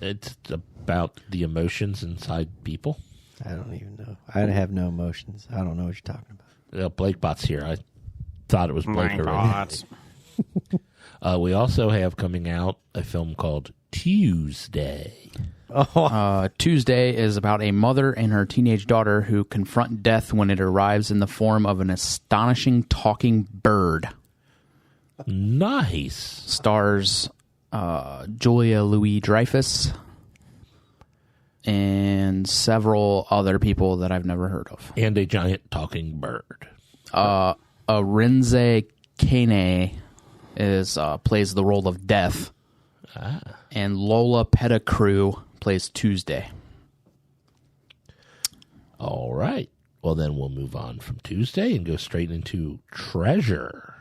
It's about the emotions inside people. I don't even know. I have no emotions. I don't know what you're talking about. Blake Bot's here. I thought it was Blake My already. God. We also have coming out a film called Tuesday. Tuesday is about a mother and her teenage daughter who confront death when it arrives in the form of an astonishing talking bird. Nice. Stars Julia Louis-Dreyfus and several other people that I've never heard of. And a giant talking bird. Arinze Kane is plays the role of Death, and Lola Pettigrew plays Tuesday. All right. Well, then we'll move on from Tuesday and go straight into Treasure.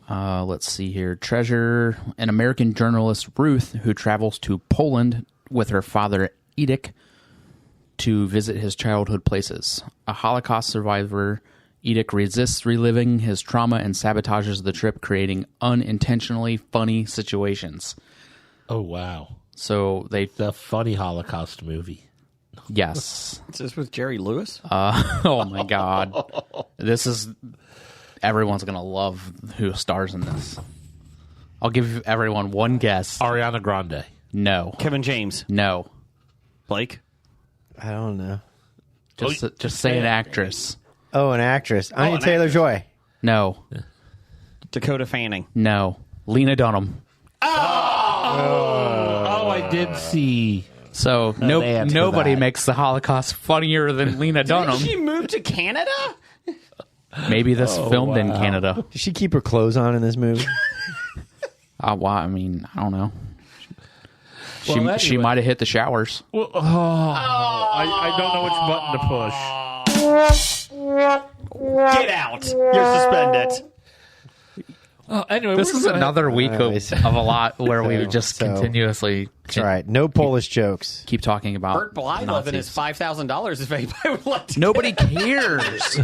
Let's see here. Treasure, an American journalist, Ruth, who travels to Poland with her father, Edek, to visit his childhood places. A Holocaust survivor, Edek resists reliving his trauma and sabotages the trip, creating unintentionally funny situations. Oh, wow. So they... The funny Holocaust movie. Yes. Is this with Jerry Lewis? Oh, my God. This is... Everyone's going to love who stars in this. I'll give everyone one guess. Ariana Grande. No. Kevin James. No. Blake? I don't know. Just say an actress. Oh, an actress. Anya Taylor-Joy. No. Dakota Fanning. No. Lena Dunham. Oh, I did see. So they answer nobody that. makes the Holocaust funnier than Lena Dunham. Did she move to Canada? Maybe this filmed in Canada. Did she keep her clothes on in this movie? Well, I mean, I don't know. She anyway. might have hit the showers. Well, I don't know which button to push. Get out. You're suspended. Anyway, This is another week of a lot where we just So- continuously That's right. No Polish jokes. keep talking about Bert Blyleven is $5,000 if anybody would like to. Nobody cares.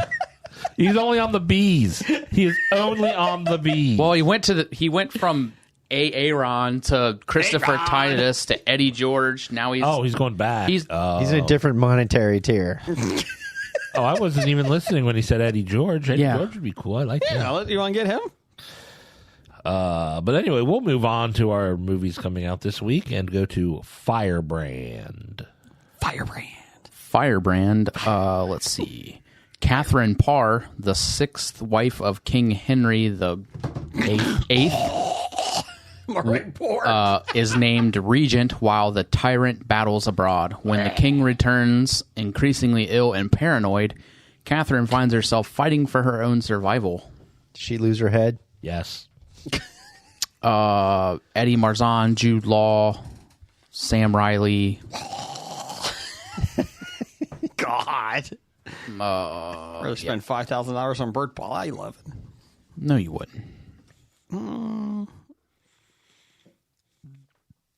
He's only on the B's. He is only on the B's. Well, he went from Aaron to Christopher Titus to Eddie George. Now he's going back. He's He's in a different monetary tier. I wasn't even listening when he said Eddie George. Eddie George would be cool. I like that. Yeah, you want to get him? But anyway, we'll move on to our movies coming out this week and go to Firebrand. Firebrand. Let's see. Catherine Parr, the sixth wife of King Henry the Eighth, is named regent while the tyrant battles abroad. When the king returns, increasingly ill and paranoid, Catherine finds herself fighting for her own survival. Did she lose her head? Yes. Eddie Marzan, Jude Law, Sam Riley. God. Really spend $5,000 on Bert Blyleven. No, you wouldn't.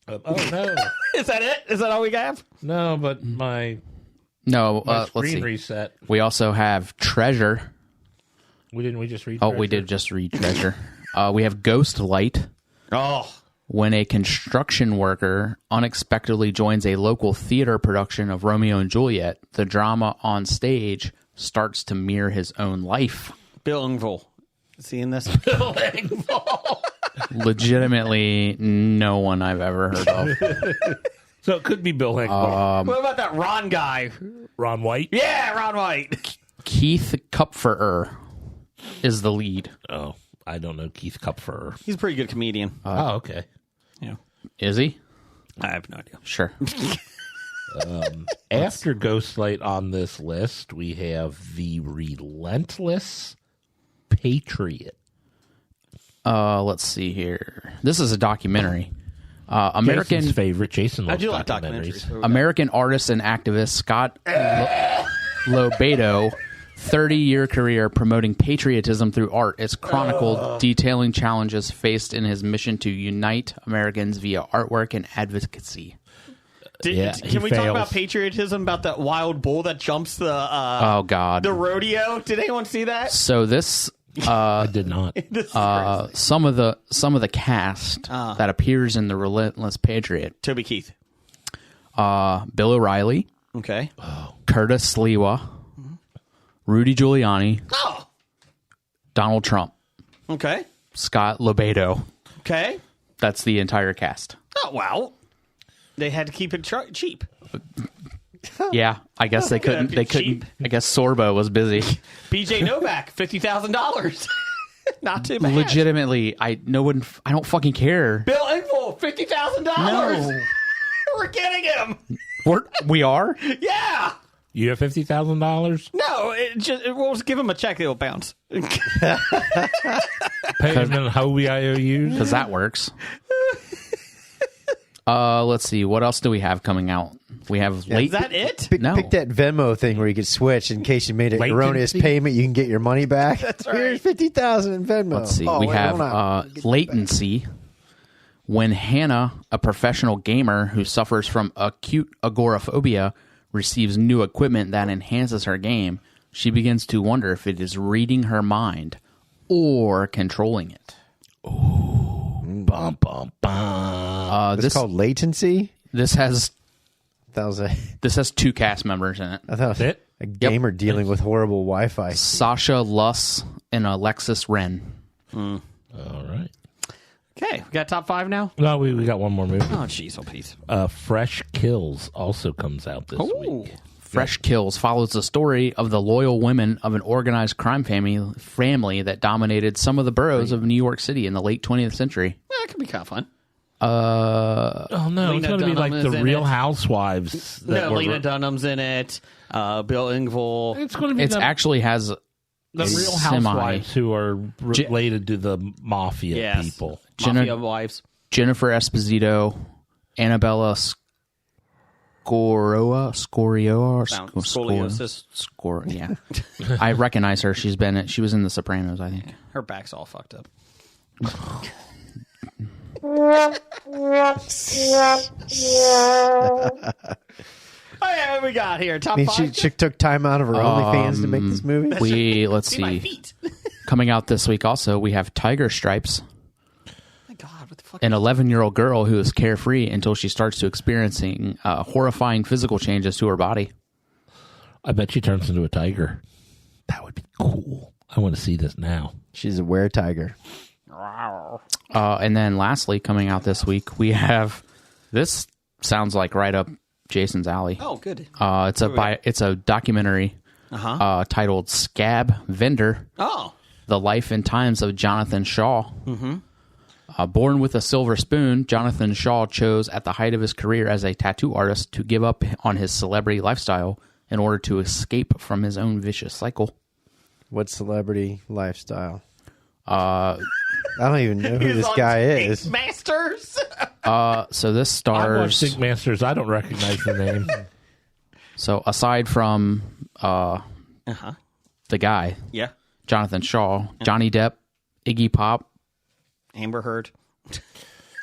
Oh, no. Is that it? Is that all we have? No, but my No, screen let's see. reset. We also have Treasure. We just read Oh, we did just read Treasure. We have Ghost Light. Oh. When a construction worker unexpectedly joins a local theater production of Romeo and Juliet, the drama on stage starts to mirror his own life. Bill Engvall. Is he in this? Bill Engvall. Legitimately, no one I've ever heard of. So it could be Bill Engvall. What about that Ron guy? Ron White? Yeah, Ron White. Keith Kupferer is the lead. Oh, I don't know Keith Kupfer. He's a pretty good comedian. Oh, okay. Yeah. Is he? I have no idea. Sure. After Ghostlight on this list, we have The Relentless Patriot. Let's see here. This is a documentary. American Jason's favorite. Jason loves I do like documentaries. documentaries. American artist and activist Scott Lobato, 30-year career promoting patriotism through art, is chronicled, detailing challenges faced in his mission to unite Americans via artwork and advocacy. Can we talk about patriotism, about that wild bull that jumps the Oh God! the rodeo? Did anyone see that? So this I did not. This is crazy. some of the cast that appears in The Relentless Patriot: Toby Keith. Bill O'Reilly, Okay. Curtis Sliwa, Rudy Giuliani, Oh. Donald Trump, Okay. Scott Lobato. Okay. That's the entire cast. Oh wow. They had to keep it cheap. Yeah, I guess they couldn't. They couldn't. Cheap. I guess Sorbo was busy. BJ Novak, $50,000. Not too bad. Legitimately, I don't fucking care. Bill Engvall, $50,000. No. We're getting him. We are. Yeah. You have $50,000? No, we'll just give him a check. It'll bounce. Pay him in Hobie IOUs? Because that works. Let's see. What else do we have coming out? We have late. Is that it? Pick, No. pick that Venmo thing where you could switch in case you made an Latency? erroneous payment. You can get your money back. That's right. Here's 50,000 in Venmo. Let's see. Oh, we wait, have hold on. Get it back. latency. When Hannah, a professional gamer who suffers from acute agoraphobia, receives new equipment that enhances her game, she begins to wonder if it is reading her mind or controlling it. Bum, bum, bum. It's called latency. This has That was this has two cast members in it. I thought it was It? a gamer dealing with horrible Wi-Fi. Sasha Luss and Alexis Wren. All right. Okay, we got top 5 now? No, we got one more movie. Oh, jeez, oh, please. Fresh Kills also comes out this week. Fresh Kills follows the story of the loyal women of an organized crime family that dominated some of the boroughs of New York City in the late 20th century. Yeah, that could be kind of fun. Oh, no. It's Lena going to be like Dunham is the in Real it. Housewives. No, Lena Dunham's in it. Bill Engvall. It's going to be It the actually has the Real semi- Housewives who are related to the mafia Yes. people. Mafia wives. Jennifer Esposito, Annabella Scoliosis. Yeah. I recognize her. She was in The Sopranos, I think. Her back's all fucked up. Oh, yeah, what we got here? Top I mean, five? she took time out of her OnlyFans to make this movie. Let's See my see. feet. Coming out this week also, we have Tiger Stripes, My God, what the fuck? an 11-year-old girl who is carefree until she starts to experiencing horrifying physical changes to her body. I bet she turns into a tiger. That would be cool. I want to see this now. She's a were-tiger. And then lastly, coming out this week, we have this. Sounds like right up Jason's alley. Oh, good. It's a documentary titled "Scab Vendor: Oh. The Life and Times of Jonathan Shaw." Born with a silver spoon, Jonathan Shaw chose at the height of his career as a tattoo artist to give up on his celebrity lifestyle in order to escape from his own vicious cycle. What celebrity lifestyle? I don't even know who this guy is. Masters. So this I watched stars. Sink Masters. I don't recognize the name. So aside from the guy, Yeah. Jonathan Shaw, Johnny Depp, Iggy Pop, Amber Heard.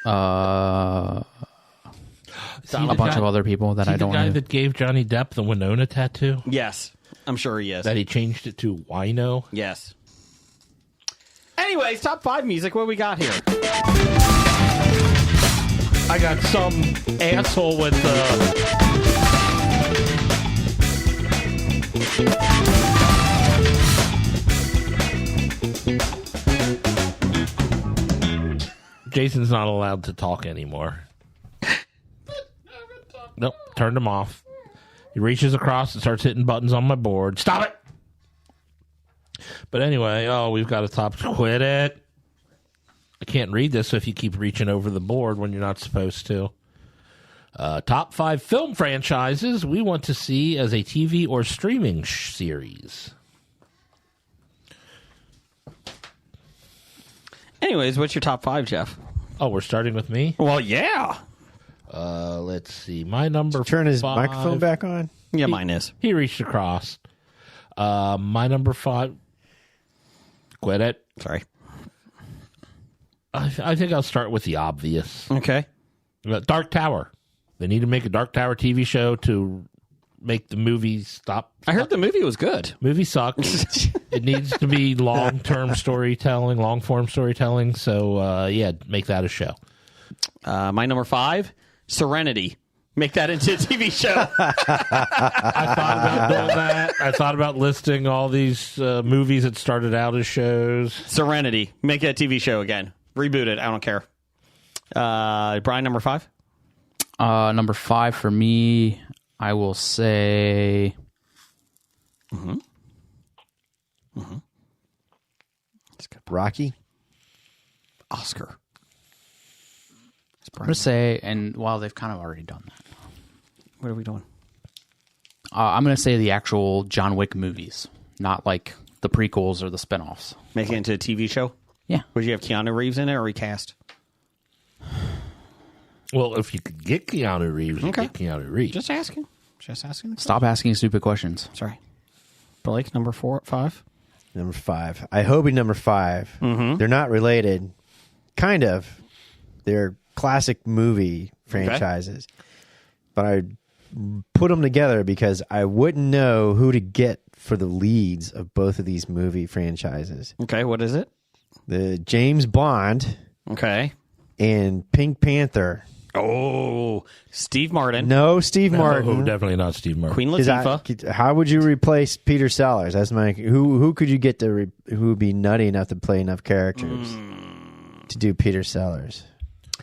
a bunch of other people that I don't the guy know. that gave Johnny Depp the Winona tattoo? Yes. I'm sure he is. That he changed it to Wino? Yes. Anyways, top 5 music. What we got here? I got some asshole with Jason's not allowed to talk anymore. Nope, turned him off. He reaches across and starts hitting buttons on my board. Stop it! But anyway, we've got a top. Quit it. I can't read this if you keep reaching over the board when you're not supposed to. Top 5 film franchises we want to see as a TV or streaming series. Anyways, what's your top 5, Jeff? Oh, we're starting with me? Well, yeah. Let's see. My number Turn his 5. microphone back on. Yeah, mine is. He reached across. My number 5. Quit it. Sorry. I think I'll start with the obvious. Okay. Dark Tower. They need to make a Dark Tower TV show to make the movie stop. I heard the movie was good. Movie sucks. It needs to be long-term storytelling, long-form storytelling. So, make that a show. My number 5, Serenity. Make that into a TV show. I thought about doing that. I thought about listing all these movies that started out as shows. Serenity. Make it a TV show again. Reboot it. I don't care. Brian, number 5? Number 5 for me, I will say. Rocky. Oscar. I'm going to say, and well, they've kind of already done that. What are we doing? I'm going to say the actual John Wick movies, not like the prequels or the spinoffs. Make it into a TV show? Yeah. Would you have Keanu Reeves in it or recast? Well, if you could get Keanu Reeves, you Okay. get Keanu Reeves. Just asking. Just asking. Stop asking stupid questions. Sorry. Blake, number 5? Number 5. I Hobie number 5. They're not related. Kind of. They're classic movie franchises. But I put them together because I wouldn't know who to get for the leads of both of these movie franchises. Okay, what is it? The James Bond Okay. and Pink Panther. Oh, Steve Martin. No, Steve Martin. Oh, definitely not Steve Martin. Queen 'Cause Latifah. how would you replace Peter Sellers? That's my who could you get to who would be nutty enough to play enough characters to do Peter Sellers?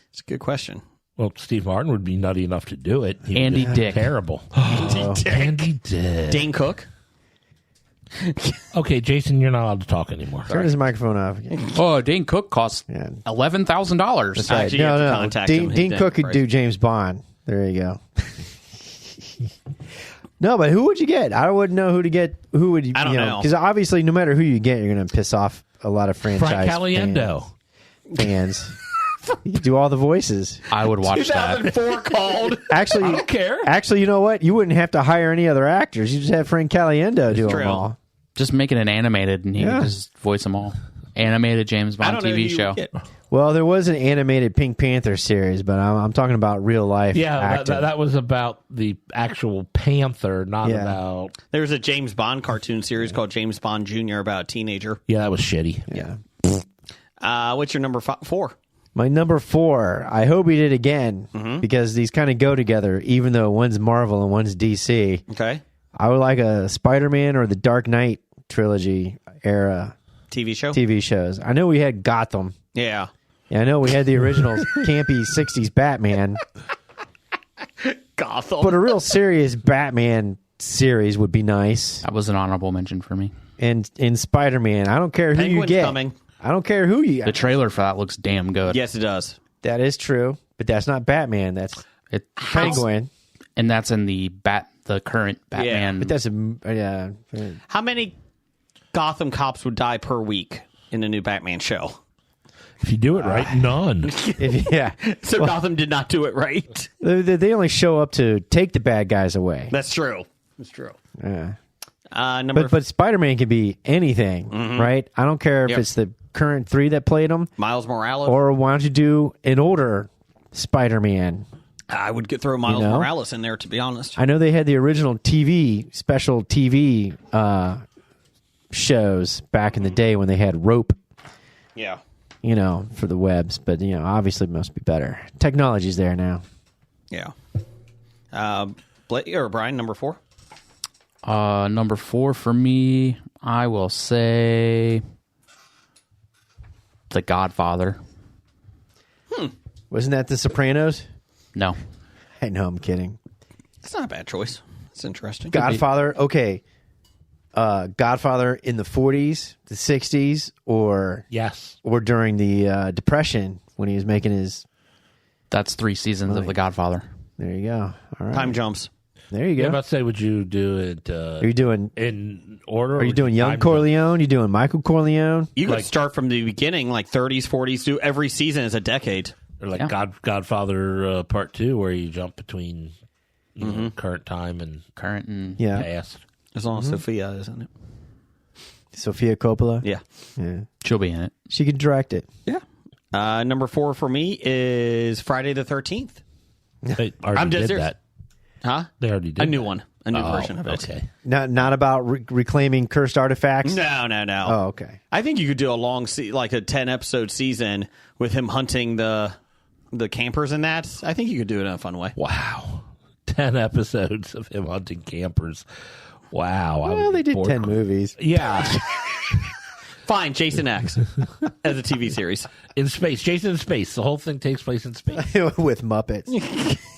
It's a good question. Well, Steve Martin would be nutty enough to do it. He Andy would be Dick. Terrible. Andy Dick. Dane Cook. Okay, Jason, you're not allowed to talk anymore. Turn his microphone off again. Oh, Dane Cook costs Yeah. $11,000. That's right. Actually, you have to contact him. Dean He's Cook could dead, do right? James Bond. There you go. No, but who would you get? I wouldn't know who to get. Who would you? I don't know. Because obviously, no matter who you get, you're going to piss off a lot of franchise Frank Caliendo. fans. You could do all the voices. I would watch that. 2004 called. Actually, I don't care. Actually, you know what? You wouldn't have to hire any other actors. You just have Frank Caliendo do true. them all. Just make it an animated and he Yeah. can just voice them all. Animated James Bond TV show. Well, there was an animated Pink Panther series, but I'm talking about real life. Yeah, that was about the actual Panther, not about. There was a James Bond cartoon series called James Bond Jr. about a teenager. Yeah, that was shitty. Yeah. What's your number 4? My number 4, I hope he did again, because these kind of go together, even though one's Marvel and one's DC. Okay. I would like a Spider-Man or the Dark Knight trilogy era TV shows. I know we had Gotham. Yeah. Yeah, I know we had the original campy 60s Batman. Gotham. But a real serious Batman series would be nice. That was an honorable mention for me. And in Spider-Man, I don't care who Penguin's you get. coming. I don't care who you get. The trailer for that looks damn good. Yes, it does. That is true, but that's not Batman. That's Penguin. And that's in the current Batman. But that's How many Gotham cops would die per week in a new Batman show? If you do it right, none. So Gotham did not do it right. They only show up to take the bad guys away. That's true. That's true. Yeah. But Spider-Man can be anything, right? I don't care if it's the current 3 that played him. Miles Morales. Or why don't you do an older Spider-Man? I would throw Miles Morales in there, to be honest. I know they had the original special TV shows back in the day when they had rope. Yeah. For the webs, but obviously it must be better. Technology's there now. Yeah. Brian, number 4. Number 4 for me, I will say The Godfather. Wasn't that The Sopranos? No. I know, I'm kidding. It's not a bad choice. It's interesting. Godfather, okay. Godfather in the 40s, the 60s, or during the Depression when he was making his... That's 3 seasons of The Godfather. There you go. All right. Time jumps. There you go. I was about to say, would you do it are you doing in order? Are you doing young Corleone? You doing Michael Corleone? You could start from the beginning, like 30s, 40s, do every season as a decade. Or like Godfather Part 2, where you jump between current time and past. As long as Sophia is in it. Sofia Coppola? Yeah. She'll be in it. She can direct it. Yeah. Number 4 for me is Friday the 13th. They already did that. Huh? They already did a new that. one. A new version of it. Okay. Not about reclaiming cursed artifacts? No. Oh, okay. I think you could do a long, like a 10-episode season with him hunting the campers and that. I think you could do it in a fun way. Wow. 10 episodes of him hunting campers. Wow. Well, they did 10 movies. Yeah. Fine, Jason X as a TV series. In space. Jason in space. The whole thing takes place in space. With Muppets.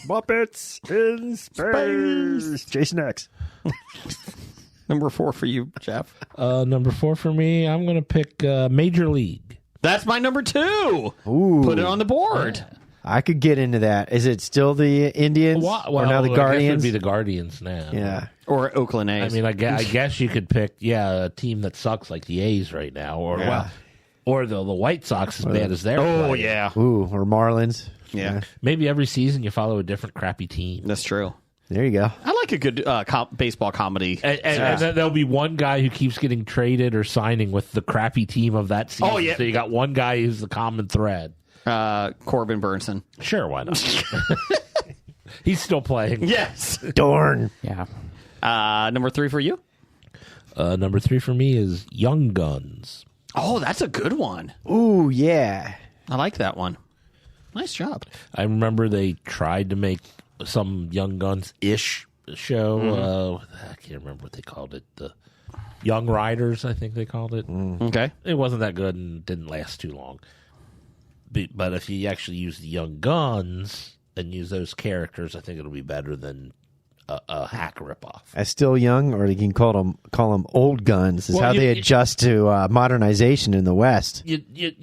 Muppets in space. Jason X. Number 4 for you, Jeff. Number 4 for me, I'm going to pick Major League. That's my number 2. Ooh. Put it on the board. Yeah. I could get into that. Is it still the Indians? Or now the Guardians? I guess it would be the Guardians now. Yeah. Or Oakland A's. I mean, I guess you could pick, a team that sucks like the A's right now. Or the White Sox as bad as they're playing. Yeah. Ooh, or Marlins. Yeah. Maybe every season you follow a different crappy team. That's true. There you go. I like a good baseball comedy. And then there'll be one guy who keeps getting traded or signing with the crappy team of that season. Oh, yeah. So you got one guy who's the common thread. Corbin Burnson. Sure, why not? He's still playing. Yes. Darn. Yeah. Number 3 for you? Number 3 for me is Young Guns. Oh, that's a good one. Ooh, yeah. I like that one. Nice job. I remember they tried to make some Young Guns-ish show. I can't remember what they called it. The Young Riders, I think they called it. Okay. It wasn't that good and didn't last too long. But if you actually use the Young Guns and use those characters, I think it'll be better than a hack ripoff. As still young, or you can call them old guns. Is how they adjust to modernization in the West. You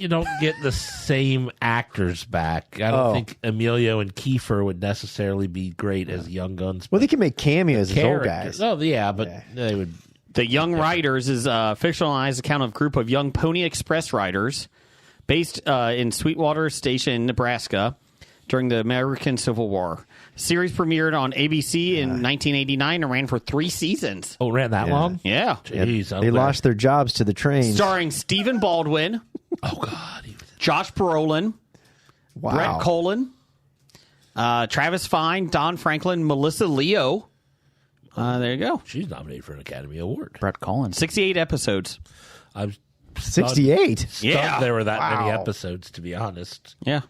don't get the same actors back. I don't think Emilio and Kiefer would necessarily be great as Young Guns. Well, they can make cameos as old guys. Oh yeah, but they would. The Young Riders is a fictionalized account of a group of young Pony Express riders based in Sweetwater Station, Nebraska. during the American Civil War. The series premiered on ABC in 1989 and ran for 3 seasons. Oh, ran that long? Yeah. Jeez, They lost their jobs to the trains. Starring Stephen Baldwin, Oh, God. Josh Brolin, Wow. Brett Colin, Travis Fine, Don Franklin, Melissa Leo. There you go. She's nominated for an Academy Award. Brett Collins. 68 episodes. I'm 68. stunned Yeah. there were that many episodes, to be honest. Yeah.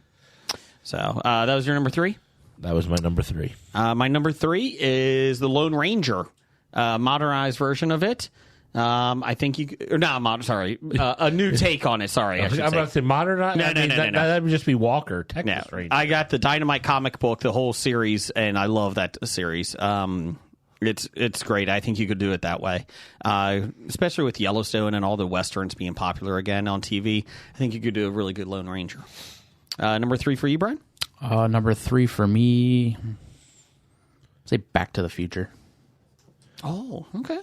So that was your number 3? That was my number 3. My number 3 is The Lone Ranger, modernized version of it. I think you... Or not sorry. A new take on it, sorry. I I'm should about to say. say modern. No. That would just be Walker, No, Texas Ranger. I got the Dynamite comic book, the whole series, and I love that series. It's great. I think you could do it that way, especially with Yellowstone and all the westerns being popular again on TV. I think you could do a really good Lone Ranger. Number 3 for you, Brian? Number 3 for me, say Back to the Future. Oh, okay.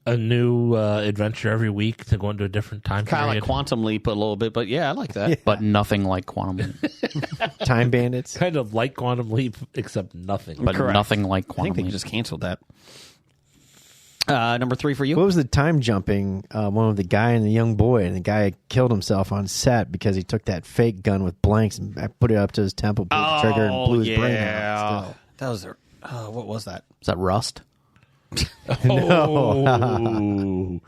A new adventure every week to go into a different time Kind of period. like Quantum Leap a little bit, but yeah, I like that. But nothing like Quantum Leap. Time Bandits. Kind of like Quantum Leap, except nothing. But Correct. nothing like I think Quantum they Leap. just canceled that. Number 3 for you? What was the time jumping one with the guy and the young boy? And the guy killed himself on set because he took that fake gun with blanks and put it up to his temple, pulled the trigger, and blew his brain out. Still. That was their... what was that? Is that Rust? Oh.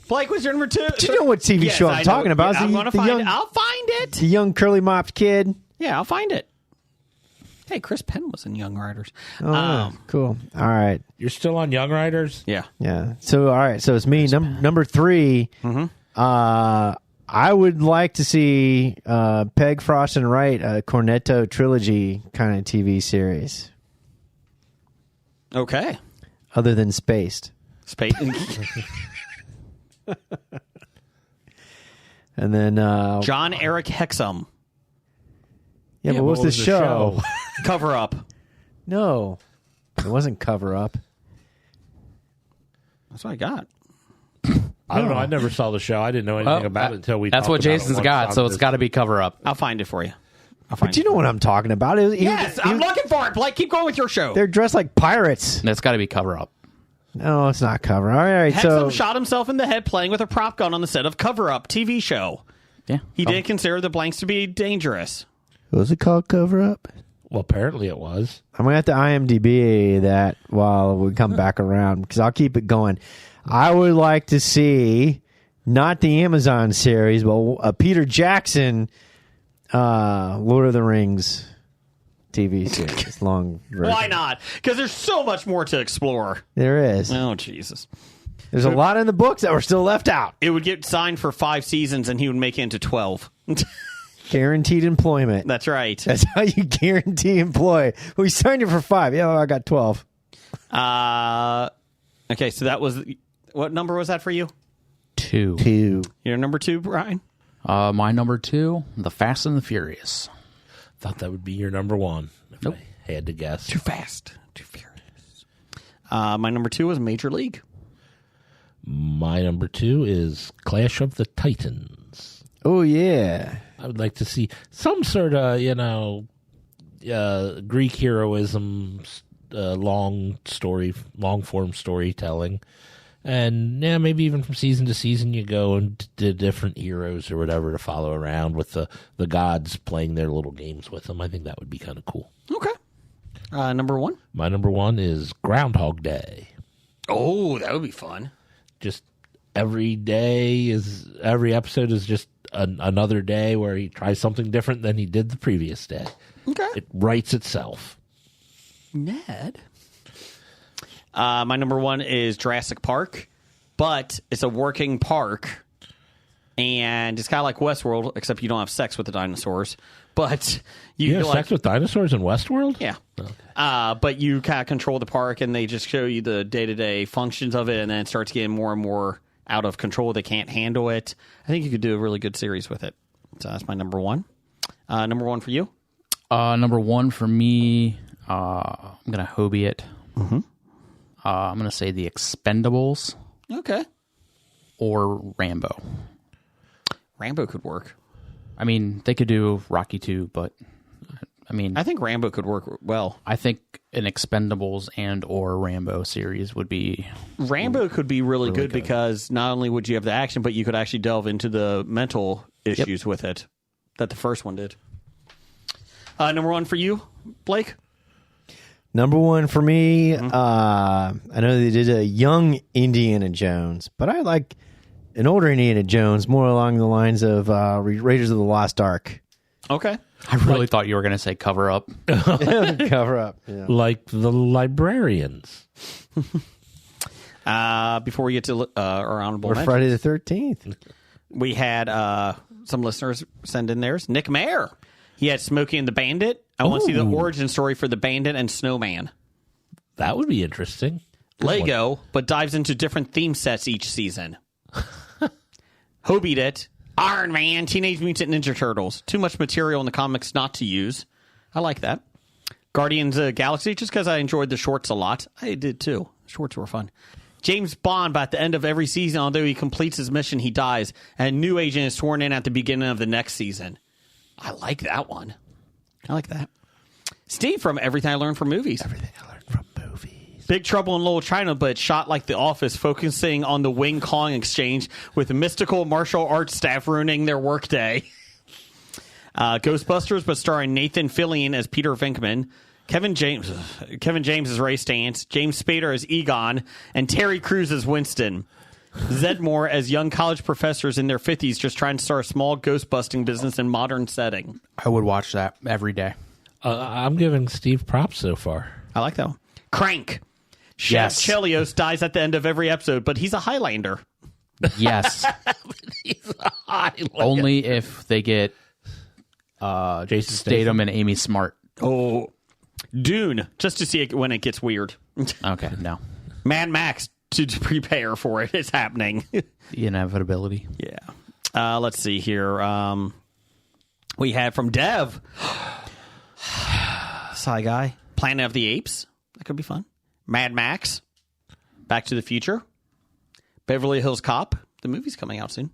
Blake, was your number 2? Do you know what TV show I'm talking about? I'm The- going to the find young- it. I'll find it. The young curly mopped kid. Yeah, I'll find it. Hey, Chris Penn was in Young Riders. Oh, cool. All right. You're still on Young Riders? Yeah. Yeah. So, all right. So it's me. Number 3. I would like to see Peg, Frost, and Wright, a Cornetto trilogy kind of TV series, Okay. other than Spaced. And then, John Eric Hexum. yeah, but what was the show? Cover Up. No, it wasn't Cover Up. That's what I got. I don't know. I never saw the show. I didn't know anything about it until we That's talked what about it Jason's once got, on so it's this. got to be Cover Up. I'll find it for you. But you know what I'm talking about. Yes, I'm looking for it. Blake, keep going with your show. They're dressed like pirates. That's got to be Cover Up. No, it's not Cover. All right, Hexum so shot himself in the head playing with a prop gun on the set of Cover Up TV show. Yeah. He did consider the blanks to be dangerous. was it called Cover Up? Well, apparently it was. I'm gonna have to IMDb that while we come back around because I'll keep it going. I would like to see not the Amazon series, but a Peter Jackson Lord of the Rings TV series, long version. Why not? Because there's so much more to explore. There is. Oh, Jesus. There's a lot in the books that were still left out. It would get signed for 5 seasons, and he would make it into 12. Guaranteed employment. That's right. That's how you guarantee employ. We signed you for 5. Yeah, I got 12. Okay, so that was... What number was that for you? 2. 2. Your number 2, Brian? My number 2, The Fast and the Furious. Thought that would be your number 1. If Nope. I had to guess. Too fast. Too furious. My number 2 was Major League. My number 2 is Clash of the Titans. Oh, yeah. I would like to see some sort of, Greek heroism, long form storytelling. And yeah, maybe even from season to season you go and do different heroes or whatever to follow around with the gods playing their little games with them. I think that would be kind of cool. Okay. Number 1? My number 1 is Groundhog Day. Oh, that would be fun. Just every episode is just another day where he tries something different than he did the previous day. Okay. It writes itself. Ned. My number 1 is Jurassic Park, but it's a working park, and it's kind of like Westworld, except you don't have sex with the dinosaurs. But You have sex with dinosaurs in Westworld? Yeah. But you kind of control the park, and they just show you the day-to-day functions of it, and then it starts getting more and more out of control. They can't handle it. I think you could do a really good series with it. So that's my number 1. Number 1 for you? Number 1 for me, I'm going to Hobie it. Mm-hmm. I'm going to say The Expendables Okay. or Rambo. Rambo could work. I mean, they could do Rocky 2, but I mean, I think Rambo could work well. I think an Expendables and or Rambo series would be. Rambo could be really good because not only would you have the action, but you could actually delve into the mental issues with it that the first one did. Number one for you, Blake? Number one for me, I know they did a young Indiana Jones, but I like an older Indiana Jones, more along the lines of Raiders of the Lost Ark. Okay. I really thought you were going to say Cover Up. Cover up. Yeah. Like the Librarians. Before we get to our honorable Or mentions, Friday the 13th. we had some listeners send in theirs. Nick Mayer. He had Smokey and the Bandit. I want to see the origin story for the Bandit and Snowman. That would be interesting. Lego, but dives into different theme sets each season. Hobie'd It. Iron Man, Teenage Mutant Ninja Turtles. Too much material in the comics not to use. I like that. Guardians of the Galaxy, just because I enjoyed the shorts a lot. I did too. Shorts were fun. James Bond, but at the end of every season, although he completes his mission, he dies. And a new agent is sworn in at the beginning of the next season. I like that one. I like that. Steve from Everything I Learned from Movies. Everything I learned from movies. Big Trouble in Little China, but shot like The Office, focusing on the Wing Kong exchange with mystical martial arts staff ruining their workday. Ghostbusters, but starring Nathan Fillion as Peter Venkman, Kevin James as Ray Stantz, James Spader as Egon, and Terry Crews as Winston. Zedmore as young college professors in their 50s just trying to start a small ghost-busting business in modern setting. I would watch that every day. I'm giving Steve props so far. I like that one. Crank. Chef Yes. Chelios dies at the end of every episode, but he's a Highlander. Yes. Only if they get Jason Statham and Amy Smart. Oh, Dune, just to see it when it gets weird. Okay, no. Mad Max, to prepare for it. It's happening. The inevitability. Yeah. Let's see here. We had from Dev. Sci Guy. Planet of the Apes. That could be fun. Mad Max. Back to the Future. Beverly Hills Cop. The movie's coming out soon.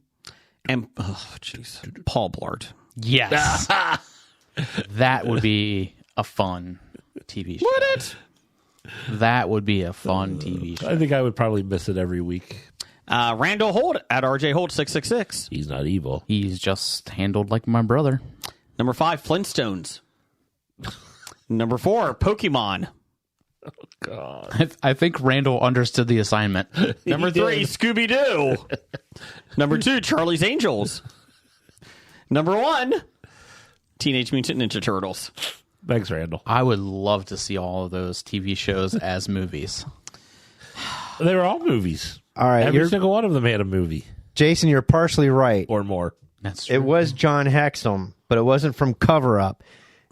And, oh, jeez. Paul Blart. Yes. That would be a fun TV show. Would it? That would be a fun TV show. I think I would probably miss it every week. Randall Holt at RJ Holt 666. He's not evil. He's just handled like my brother. Number 5, Flintstones. Number 4, Pokemon. God. I think Randall understood the assignment. Number 3, Scooby Doo. Number 2, Charlie's Angels. Number 1, Teenage Mutant Ninja Turtles. Thanks, Randall. I would love to see all of those TV shows as movies. They were all movies. All right. Every single one of them had a movie Jason, you're partially right. or more. That's true. It was John Hexum, but it wasn't from Cover Up.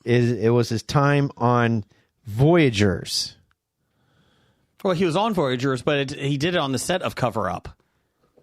It was his time on Voyagers. Well, he was on Voyagers, but he did it on the set of Cover Up.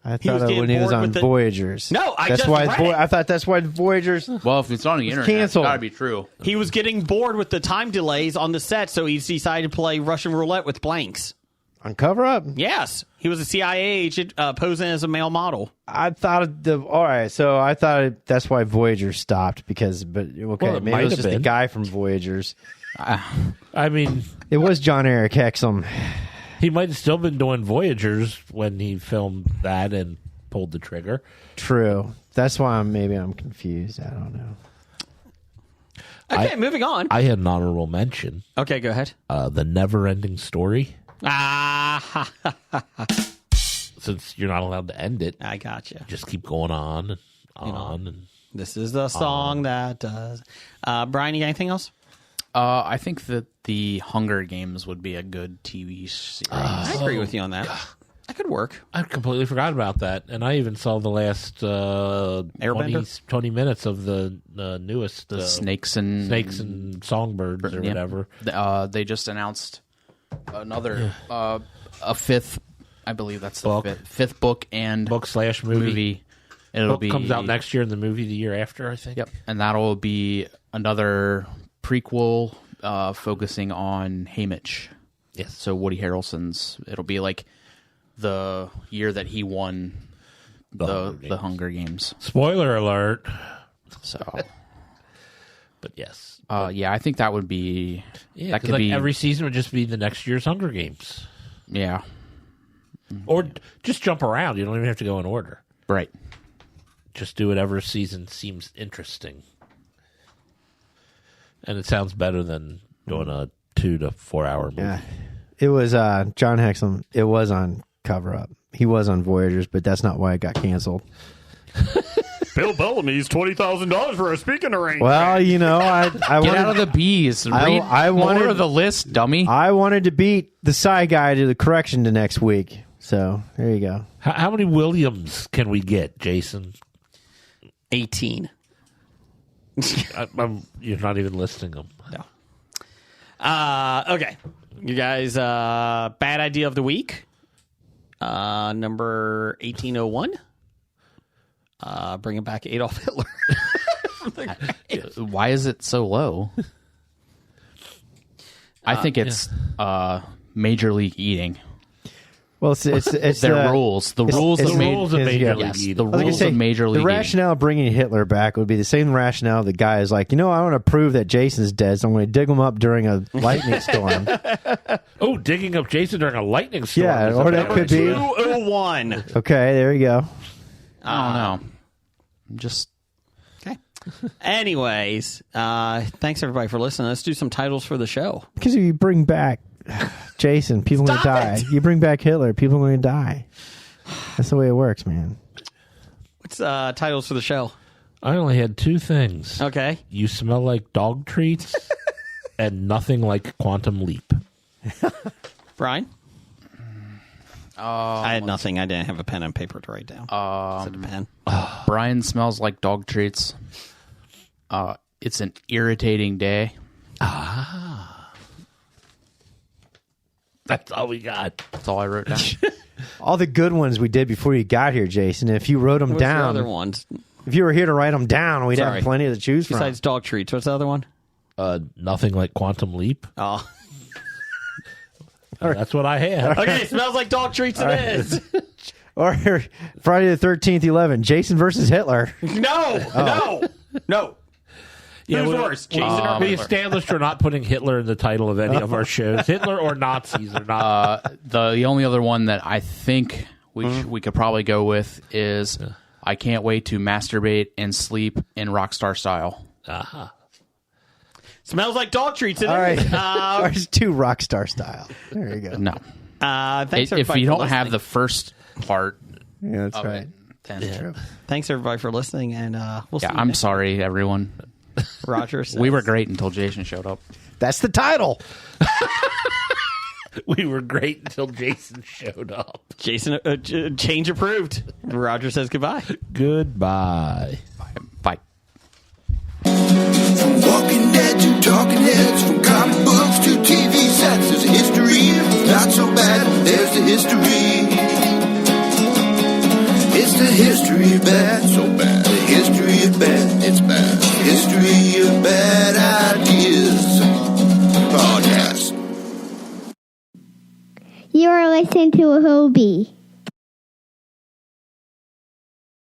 I He was thought getting when he was bored on with the- Voyagers. No, I that's just why read it. I thought that's why Voyagers. Well, if it's on the internet, canceled. it's got to be true. He was getting bored with the time delays on the set, so he decided to play Russian roulette with blanks. On Cover Up? Yes, he was a CIA agent posing as a male model. I thought all right, so I thought that's why Voyagers stopped but okay, Well, it maybe might it was have just the been. guy from Voyagers. I mean, It was John Eric Hexum. he might have still been doing Voyagers when he filmed that and pulled the trigger. True. That's why I'm confused. I don't know. Okay, moving on. I had an honorable mention. Okay, go ahead. The Never-Ending Story. Ah, Since you're not allowed to end it, I gotcha. just keep going on and on. And This is the song that does. Brian, you got anything else? I think that the Hunger Games would be a good TV series. I agree with you on that. That could work. I completely forgot about that. And I even saw the last 20 minutes of the newest the snakes and songbirds or yeah. whatever. They just announced another a fifth. I believe that's the Book. fifth book and Book/movie. It'll Book be comes out next year, and the movie the year after, I think. Yep, and that'll be another prequel focusing on Haymitch. Yes. So Woody Harrelson's. It'll be like the year that he won the Hunger Games. Spoiler alert. So But yes. Yeah, I think that would be. Yeah, that 'cause, could like, be every season would just be the next year's Hunger Games. Yeah, Or just jump around. You don't even have to go in order. right. Just do whatever season seems interesting. And it sounds better than doing a 2 to 4 hour movie. Yeah. It was John Hexum. It was on Cover Up. He was on Voyagers, but that's not why it got canceled. Bill Bellamy's $20,000 for a speaking arrangement. Well, you know, I Get wanted, out of the bees. Read I more wanted- of the list, dummy. I wanted to beat the Psy guy to the correction to next week. So there you go. How many Williams can we get, Jason? 18. You're not even listing them. No. Okay. You guys, bad idea of the week. Number 1801. Bringing back Adolf Hitler. Why is it so low? I think it's Major League Eating. Well, it's Their rules. The rules of rules of Major yeah. League Yes, Eating. the I was gonna rules say, of Major League the Eating. rationale of bringing Hitler back would be the same rationale the guy is like, I want to prove that Jason's dead, so I'm going to dig him up during a lightning storm. Oh, digging up Jason during a lightning storm. Yeah, Is or that what could be. 201. Okay, there you go. I don't know. Just Okay. Anyways, thanks everybody for listening. Let's do some titles for the show. Because if you bring back Jason, people are going to die. You bring back Hitler, people are going to die. That's the way it works, man. What's titles for the show? I only had 2 things. Okay. You smell like dog treats and nothing like Quantum Leap. Brian? I had nothing. I didn't have a pen and paper to write down. Is it a pen? Brian smells like dog treats. It's an irritating day. That's all we got. That's all I wrote down. All the good ones we did before you got here, Jason. If you wrote them What's the down, other ones? if you were here to write them down, we'd Sorry. have plenty to choose from. Besides dog treats, what's the other one? Nothing like Quantum Leap. Oh. That's what I had. Okay, it smells like dog treats. It is. Or Friday the 13th, 11, Jason versus Hitler. No. Yeah, Who's worse, Jason or we Hitler? established we're not putting Hitler in the title of any of our shows. Hitler or Nazis are not. The only other one that I think we could probably go with is I can't wait to masturbate and sleep in Rockstar style. Smells like dog treats. It All right. is. There's 2 rock star style. There you go. No. Thanks If everybody you for don't have listening. the first part Yeah, that's of right. it, then Thanks everybody for listening, and we'll see. yeah, you I'm next sorry, everyone. week. Roger says, We were great until Jason showed up. That's the title. We were great until Jason showed up. Jason, change approved. Roger says goodbye. Goodbye. Bye. From Walking Dead to Talking Heads, from comic books to TV sets, there's a history. Not so bad, there's the history. It's the history of bad, so bad. The history of bad, it's bad. History of bad ideas. Podcast. You are listening to a Hobie.